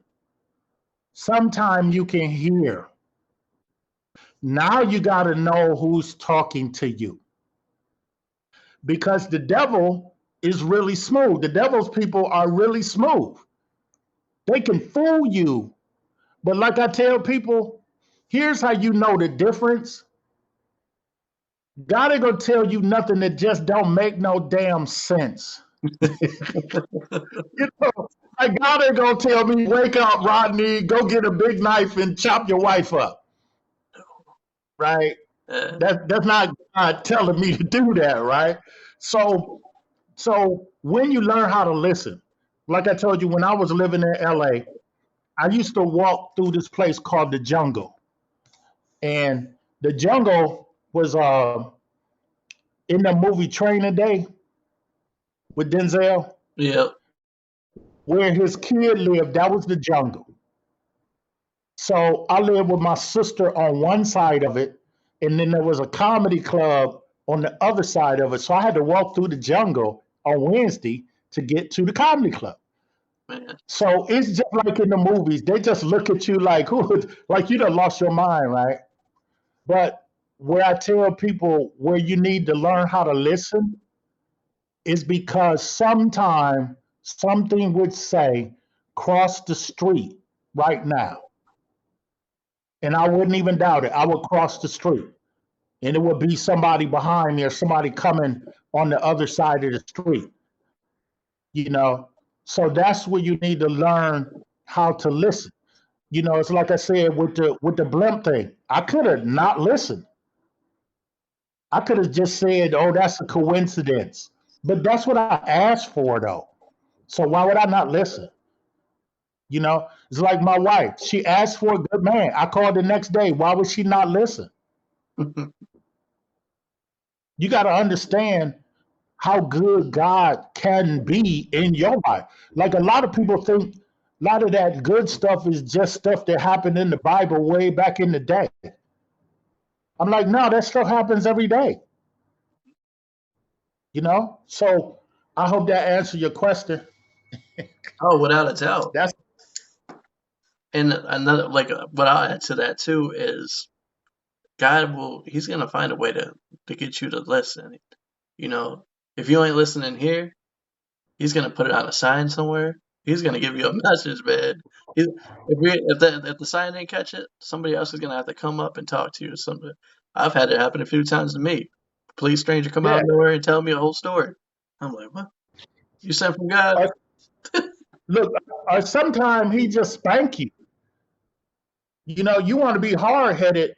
sometime you can hear. Now you got to know who's talking to you because the devil is really smooth. The devil's people are really smooth. They can fool you. But like I tell people, here's how you know the difference. God ain't gonna tell you nothing that just don't make no damn sense. You know, like God ain't gonna tell me, wake up, Rodney, go get a big knife and chop your wife up. Right? uh, That's not God telling me to do that, right? So when you learn how to listen, like I told you, when I was living in LA, I used to walk through this place called the Jungle. And the Jungle was in the movie Training Day with Denzel, yeah, where his kid lived, that was the jungle. So I lived with my sister on one side of it, and then there was a comedy club on the other side of it. So I had to walk through the jungle on Wednesday to get to the comedy club. man. So it's just like in the movies. They just look at you like, who, like you done lost your mind, right? But where I tell people where you need to learn how to listen is because sometime something would say, cross the street right now. And I wouldn't even doubt it. I would cross the street and it would be somebody behind me or somebody coming on the other side of the street, you know. So that's where you need to learn how to listen. It's like I said with the Blimp thing. I could have not listened. I could have just said, "Oh, that's a coincidence," but that's what I asked for, though. So why would I not listen? It's like my wife. She asked for a good man. I called the next day. Why would she not listen? You got to understand how good God can be in your life. Like a lot of people think a lot of that good stuff is just stuff that happened in the Bible way back in the day. I'm like, no, that stuff happens every day. So I hope that answered your question. Oh, without a doubt. That's And another, like, what I'll add to that too is he's gonna find a way to get you to listen. You know, if you ain't listening here, he's gonna put it on a sign somewhere. He's gonna give you a message, man. If the sign didn't catch it, somebody else is gonna have to come up and talk to you or something. I've had it happen a few times to me. Complete stranger come out yeah. of nowhere and tell me a whole story. I'm like, what? You sent from God? Or, look, or sometimes he just spank you. You want to be hard headed.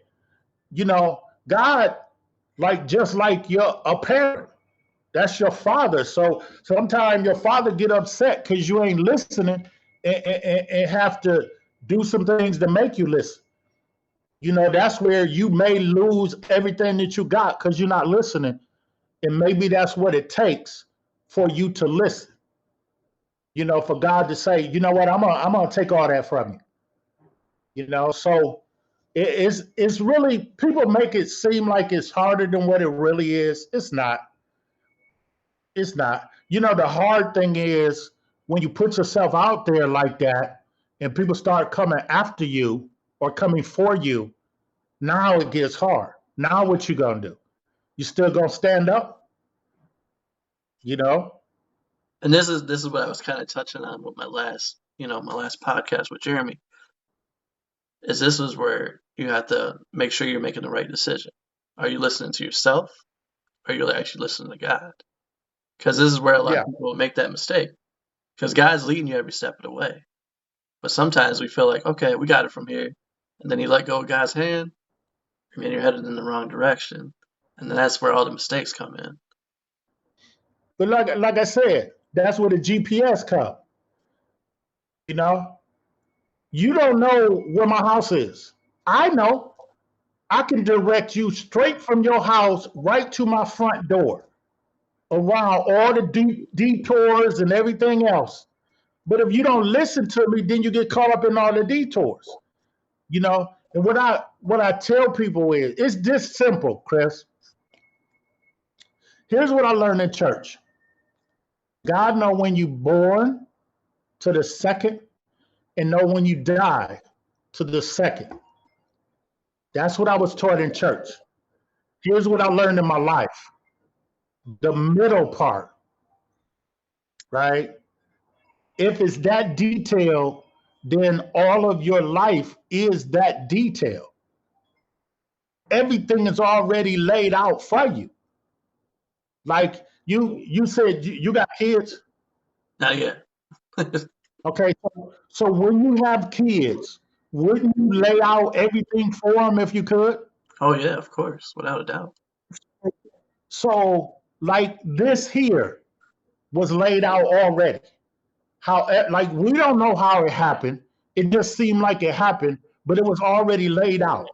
God, like just like your a parent. That's your father. So sometimes your father get upset because you ain't listening, and have to do some things to make you listen. That's where you may lose everything that you got because you're not listening. And maybe that's what it takes for you to listen. For God to say, you know what, I'm gonna take all that from you. So it's really, people make it seem like it's harder than what it really is. It's not. It's not. The hard thing is when you put yourself out there like that and people start coming after you or coming for you, now it gets hard. Now what you gonna do? You still gonna stand up? You know? And this is what I was kind of touching on with my last podcast with Jeremy. Is this is where you have to make sure you're making the right decision. Are you listening to yourself? Or are you actually listening to God? Because this is where a lot Yeah. of people make that mistake. Because God's leading you every step of the way. But sometimes we feel like, okay, we got it from here. And then you let go of God's hand, and then you're headed in the wrong direction. And then that's where all the mistakes come in. But like I said, that's where the GPS come. You know? You don't know where my house is. I know. I can direct you straight from your house right to my front door, around all the detours and everything else. But if you don't listen to me, then you get caught up in all the detours. And what I tell people is, it's this simple, Chris. Here's what I learned in church. God know when you born to the second, and know when you die to the second. That's what I was taught in church. Here's what I learned in my life. The middle part, right? If it's that detailed, then all of your life is that detail. Everything is already laid out for you. Like you said, you got kids. Not yet. Okay, so when you have kids, wouldn't you lay out everything for them if you could? Oh, yeah, of course. Without a doubt. So, like this here was laid out already. Like we don't know how it happened. It just seemed like it happened, but it was already laid out,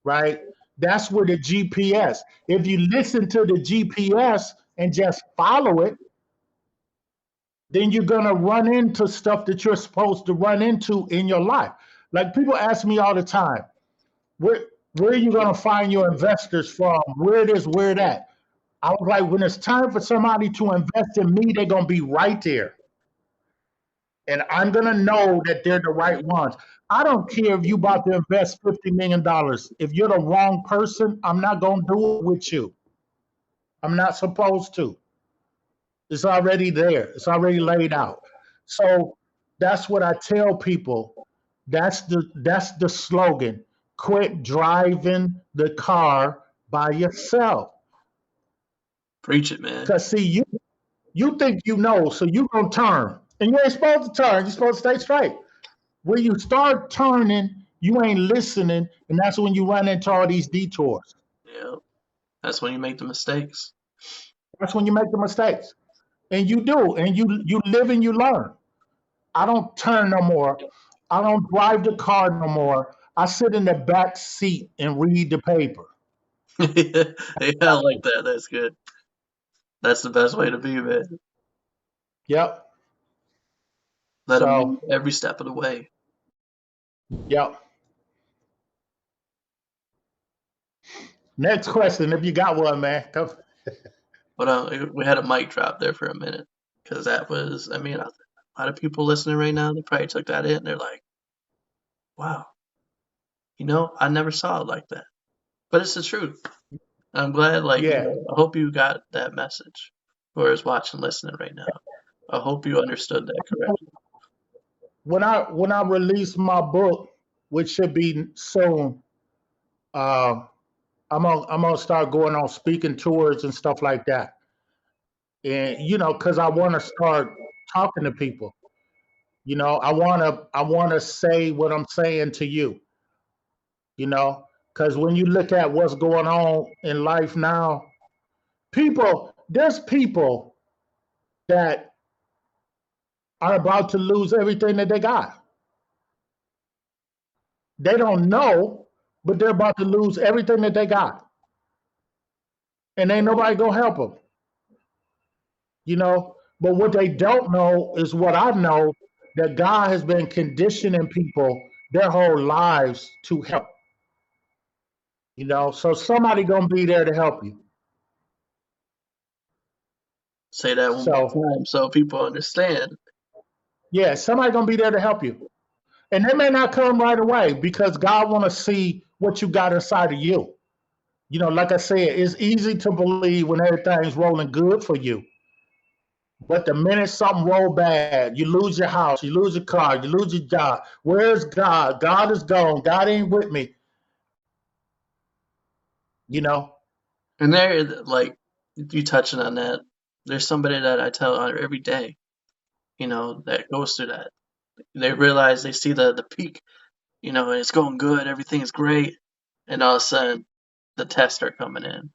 right? That's where the GPS. If you listen to the GPS and just follow it, then you're gonna run into stuff that you're supposed to run into in your life. Like people ask me all the time, where where are you gonna find your investors from? Where this, where that? I was like, when it's time for somebody to invest in me, they're gonna be right there. And I'm gonna know that they're the right ones. I don't care if you about to invest $50 million. If you're the wrong person, I'm not gonna do it with you. I'm not supposed to. It's already there. It's already laid out. So that's what I tell people. That's the slogan. Quit driving the car by yourself. Preach it, man. Cause see, you think you know, so you gonna turn. And you ain't supposed to turn, you're supposed to stay straight. When you start turning, you ain't listening, and that's when you run into all these detours. Yeah. That's when you make the mistakes. That's when you make the mistakes. And you do, and you live and you learn. I don't turn no more. I don't drive the car no more. I sit in the back seat and read the paper. Yeah, I like that. That's good. That's the best way to be, man. Yep. Let them So, lead every step of the way. yep. Next question, if you got one, man. But we had a mic drop there for a minute because that was, I mean, a lot of people listening right now, they probably took that in. And they're like, wow, I never saw it like that. But it's the truth. I'm glad, like, Yeah. I hope you got that message whoever's watching, listening right now. I hope you understood that correctly. When I release my book, which should be soon, uh, I'm gonna start going on speaking tours and stuff like that. And because I want to start talking to people. I wanna say what I'm saying to you. Because when you look at what's going on in life now, there's people that are about to lose everything that they got. They don't know, but they're about to lose everything that they got, and ain't nobody gonna help them. But what they don't know is what I know, that God has been conditioning people their whole lives to help. So somebody gonna be there to help you. Say that one more So time so people understand. yeah, somebody gonna be there to help you. And they may not come right away because God want to see what you got inside of you. Like I said, it's easy to believe when everything's rolling good for you. But the minute something roll bad, you lose your house, you lose your car, you lose your job. Where's God? God is gone. God ain't with me. You know? And there, like, you touching on that, there's somebody that I tell every day, that goes through that. They realize they see the peak, and it's going good, everything's great, and all of a sudden the tests are coming in.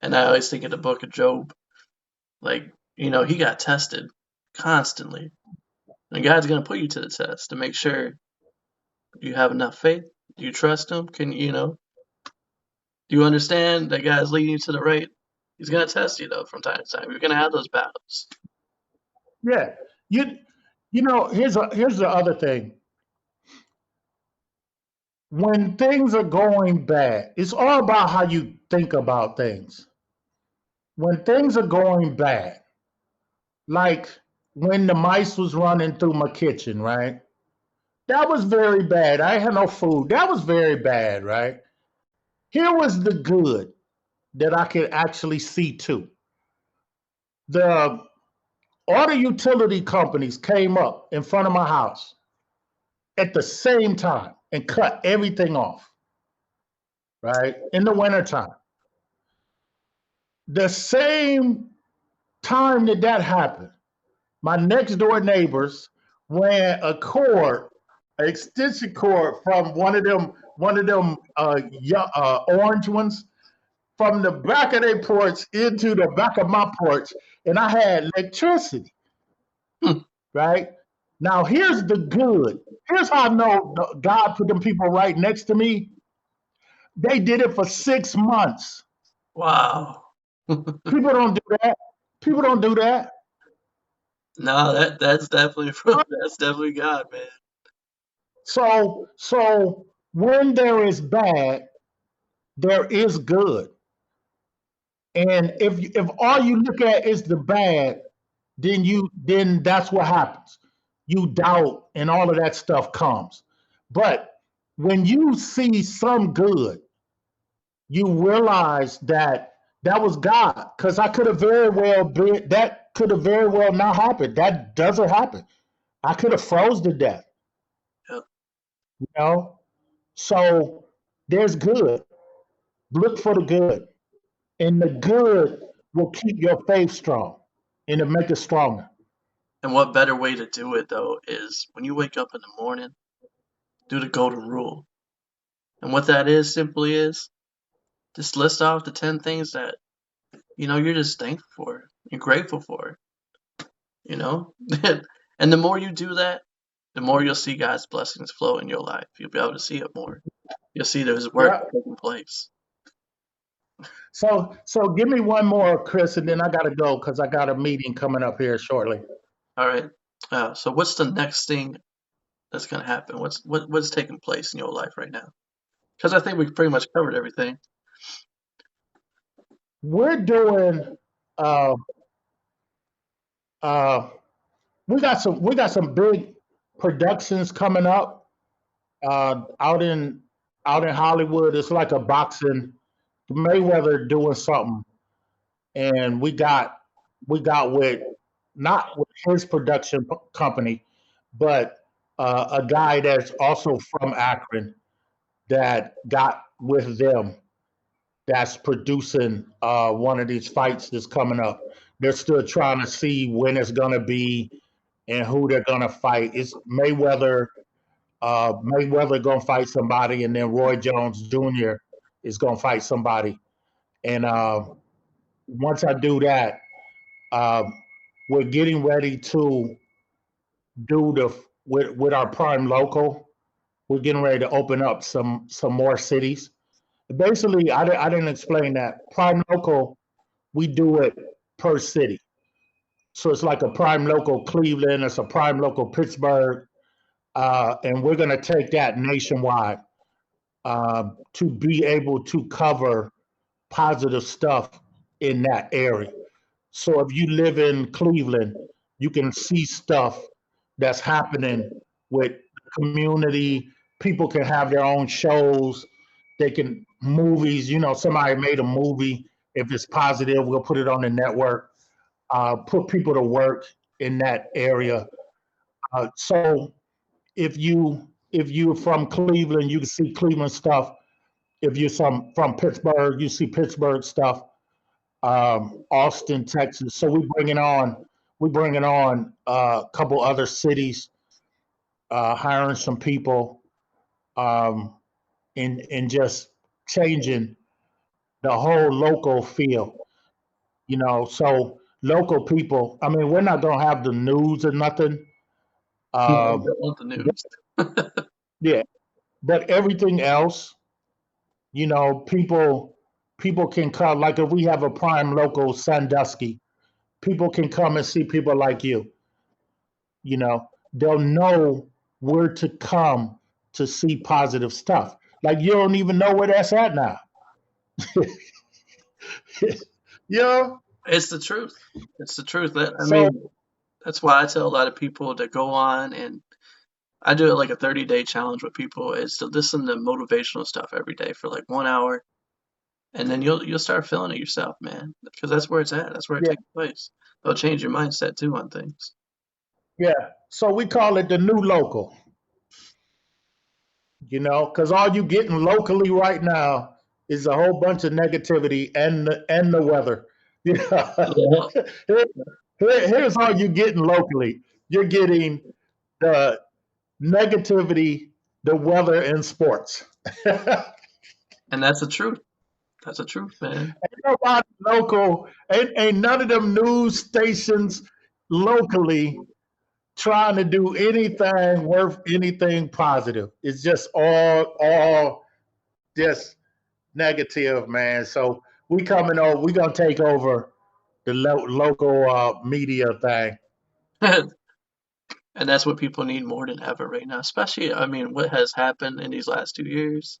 And I always think of the book of Job. Like, he got tested constantly. And God's gonna put you to the test to make sure you have enough faith. Do you trust him? Do you understand that God's leading you to the right? He's gonna test you though from time to time. You're gonna have those battles. Yeah. You here's the other thing. When things are going bad, it's all about how you think about things. When things are going bad, like when the mice was running through my kitchen, right? That was very bad. I had no food. That was very bad, right? Here was the good that I could actually see too. The All the utility companies came up in front of my house at the same time and cut everything off, right? In the wintertime. The same time that happened, my next door neighbors ran a cord, an extension cord from one of them orange ones, from the back of their porch into the back of my porch, and I had electricity. Hmm. Right now, here's the good. Here's how I know God put them people right next to me. They did it for 6 months. Wow. People don't do that. People don't do that. No, that's definitely that's definitely God, man. So when there is bad, there is good. And if all you look at is the bad, then that's what happens. You doubt and all of that stuff comes. But when you see some good, you realize that was God. Because I could have very well been that could have very well not happened. That doesn't happen. I could have froze to death, Yep. you know? So there's good. Look for the good. And the good will keep your faith strong and it'll make it stronger. And what better way to do it though is when you wake up in the morning, do the golden rule. And what that is simply is Just list off the 10 things that, you're just thankful for, you're grateful for, you know? And the more you do that, the more you'll see God's blessings flow in your life. You'll be able to see it more. You'll see there's work Yeah. taking place. So give me one more, Chris, and then I gotta go because I got a meeting coming up here shortly. All right. So what's the next thing that's gonna happen? What's taking place in your life right now? Because I think we pretty much covered everything. We're doing uh uh we got some big productions coming up out in Hollywood. It's like a boxing Mayweather doing something, and we got with not with his production company, but a guy that's also from Akron that got with them that's producing one of these fights that's coming up. They're still trying to see when it's gonna be and who they're gonna fight. It's Mayweather. Mayweather gonna fight somebody, and then Roy Jones Jr. is gonna fight somebody. And once I do that, um, we're getting ready to do the with our prime local. We're getting ready to open up some more cities. Basically, I didn't explain that prime local. We do it per city, so it's like a prime local Cleveland. It's a prime local Pittsburgh, and we're going to take that nationwide to be able to cover positive stuff in that area. So if you live in Cleveland, you can see stuff that's happening with the community. People can have their own shows. They can movies. Somebody made a movie. If it's positive, we'll put it on the network. Put people to work in that area. So if you're from Cleveland, you can see Cleveland stuff. If you're from Pittsburgh, you see Pittsburgh stuff. Austin, Texas. So we're bringing on a couple other cities, hiring some people, um, and just changing the whole local feel. So local people. I mean, we're not gonna have the news or nothing. No, I Um, don't want the but, news. yeah, but everything else, people can come. Like if we have a prime local Sandusky, people can come and see people like you. They'll know where to come to see positive stuff. Like you don't even know where that's at now. Yeah. It's the truth. It's the truth. I So mean, that's why I tell a lot of people to go on, and I do it like a 30-day challenge with people is to listen to motivational stuff every day for like 1 hour, and then you'll start feeling it yourself, man. Because that's where it's at. That's where it yeah, takes place. It'll change your mindset too on things. yeah. So we call it the new local. Because all you getting locally right now is a whole bunch of negativity and the weather. Yeah. Here- Here's all you getting locally. You're getting the negativity, the weather, and sports. And that's the truth. That's the truth, man. Nobody local, ain't none of them news stations locally trying to do anything worth anything positive. It's just all just negative, man. So we coming over. We gonna take over the local media thing. And that's what people need more than ever right now. Especially, I mean, what has happened in these last 2 years.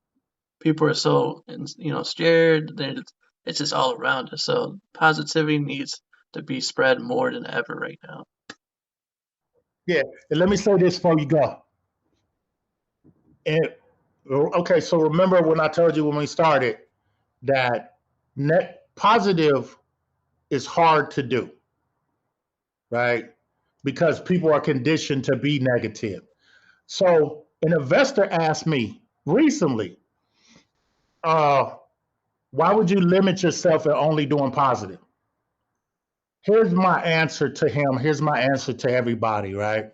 People are so, scared. It's just all around us. So positivity needs to be spread more than ever right now. Yeah, and let me say this before you go. And okay, so remember when I told you when we started that net positive is hard to do, right? Because people are conditioned to be negative. So an investor asked me recently, uh, why would you limit yourself at only doing positive? Here's my answer to him. Here's my answer to everybody, right?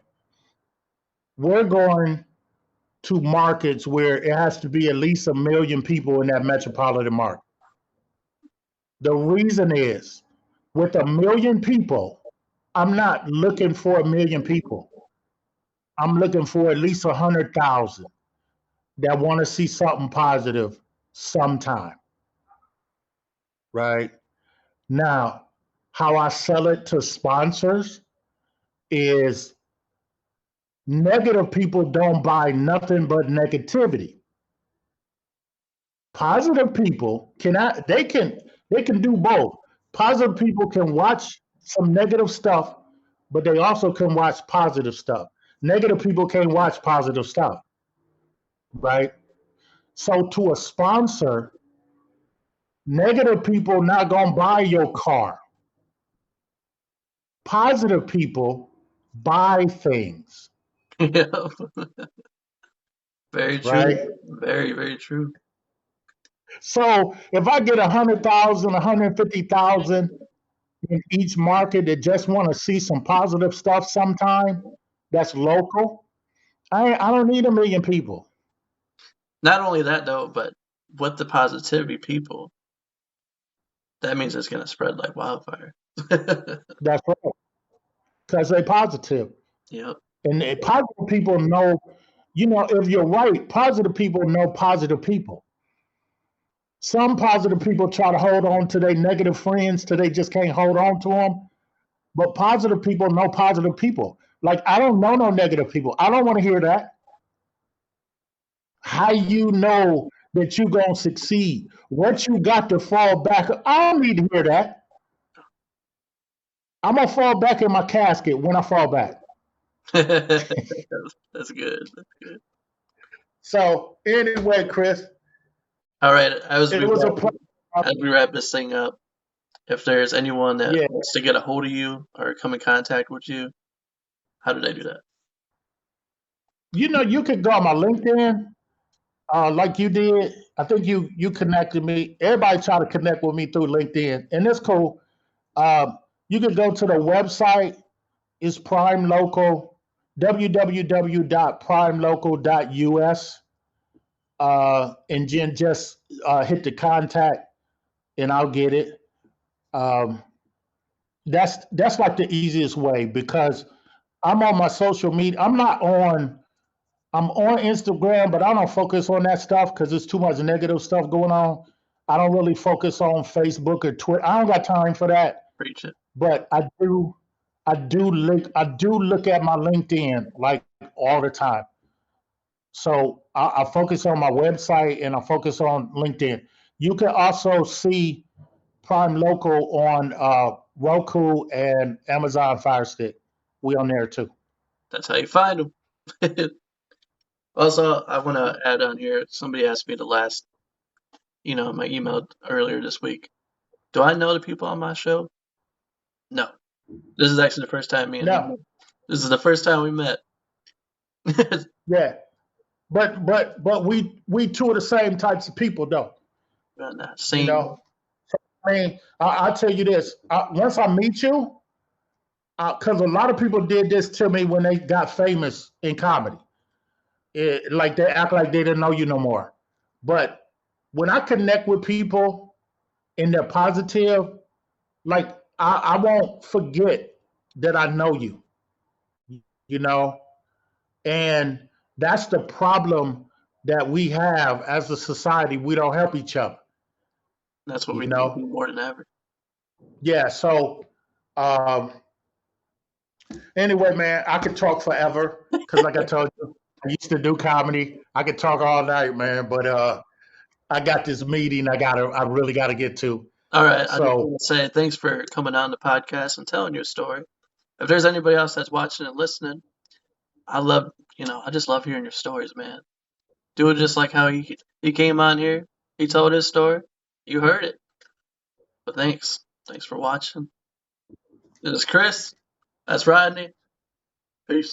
We're going to markets where it has to be at least 1 million people in that metropolitan market. The reason is with a million people, I'm not looking for a million people. I'm looking for at least 100,000 that want to see something positive sometime, right? Now, how I sell it to sponsors is negative people don't buy nothing but negativity. Positive people cannot they can do both. Positive people can watch some negative stuff, but they also can watch positive stuff. Negative people can't watch positive stuff, right? So to a sponsor, negative people not gonna buy your car. Positive people buy things, Yeah, very true. right? Very, very true. So if I get 100,000, 150,000 in each market that just want to see some positive stuff sometime, that's local. I don't need a million people. Not only that though, but with the positivity people, that means it's gonna spread like wildfire. That's right, because they positive. Yep. And positive people know, if you're right, positive people know positive people. Some positive people try to hold on to their negative friends till they just can't hold on to them. But positive people know positive people. Like, I don't know no negative people. I don't want to hear that. How you know that you gonna succeed? What you got to fall back? I don't need to hear that. I'm gonna fall back in my casket when I fall back. That's good. That's good. So anyway, Chris, All right. it was a pleasure. As we wrap this thing up, if there's anyone that Yeah, wants to get a hold of you or come in contact with you, how do they do that? you could go on my LinkedIn, like you did. I think you connected me. Everybody try to connect with me through LinkedIn, and it's cool. You could go to the website. It's Prime Local, www.primelocal.us, and then just hit the contact, and I'll get it. Um, that's like the easiest way because I'm on my social media. I'm on Instagram, but I don't focus on that stuff because there's too much negative stuff going on. I don't really focus on Facebook or Twitter. I don't got time for that. Preach it. But I do look at my LinkedIn like all the time. So I focus on my website and I focus on LinkedIn. You can also see Prime Local on Roku and Amazon Fire Stick. We on there too. That's how you find them. Also, I want to add on here. Somebody asked me my email earlier this week. Do I know the people on my show? No. This is actually the first time me and him No, met. This is the first time we met. yeah, but we two of the same types of people though. You Same. know, I mean, I tell you this: once I meet you, because a lot of people did this to me when they got famous in comedy. Like they act like they didn't know you no more. But when I connect with people and they're positive, like I won't forget that I know you, you know, and that's the problem that we have as a society. We don't help each other, That's what you we need to know. do more than ever. Yeah. So um, anyway, man, I could talk forever because, like I told you, I used to do comedy. I could talk all night, man. But I got this meeting. I really gotta get to. All right. I just So want to say thanks for coming on the podcast and telling your story. If there's anybody else that's watching and listening, I just love hearing your stories, man. Do it just like how he came on here. He told his story. You heard it. But thanks. Thanks for watching. This is Chris. That's Rodney. Peace.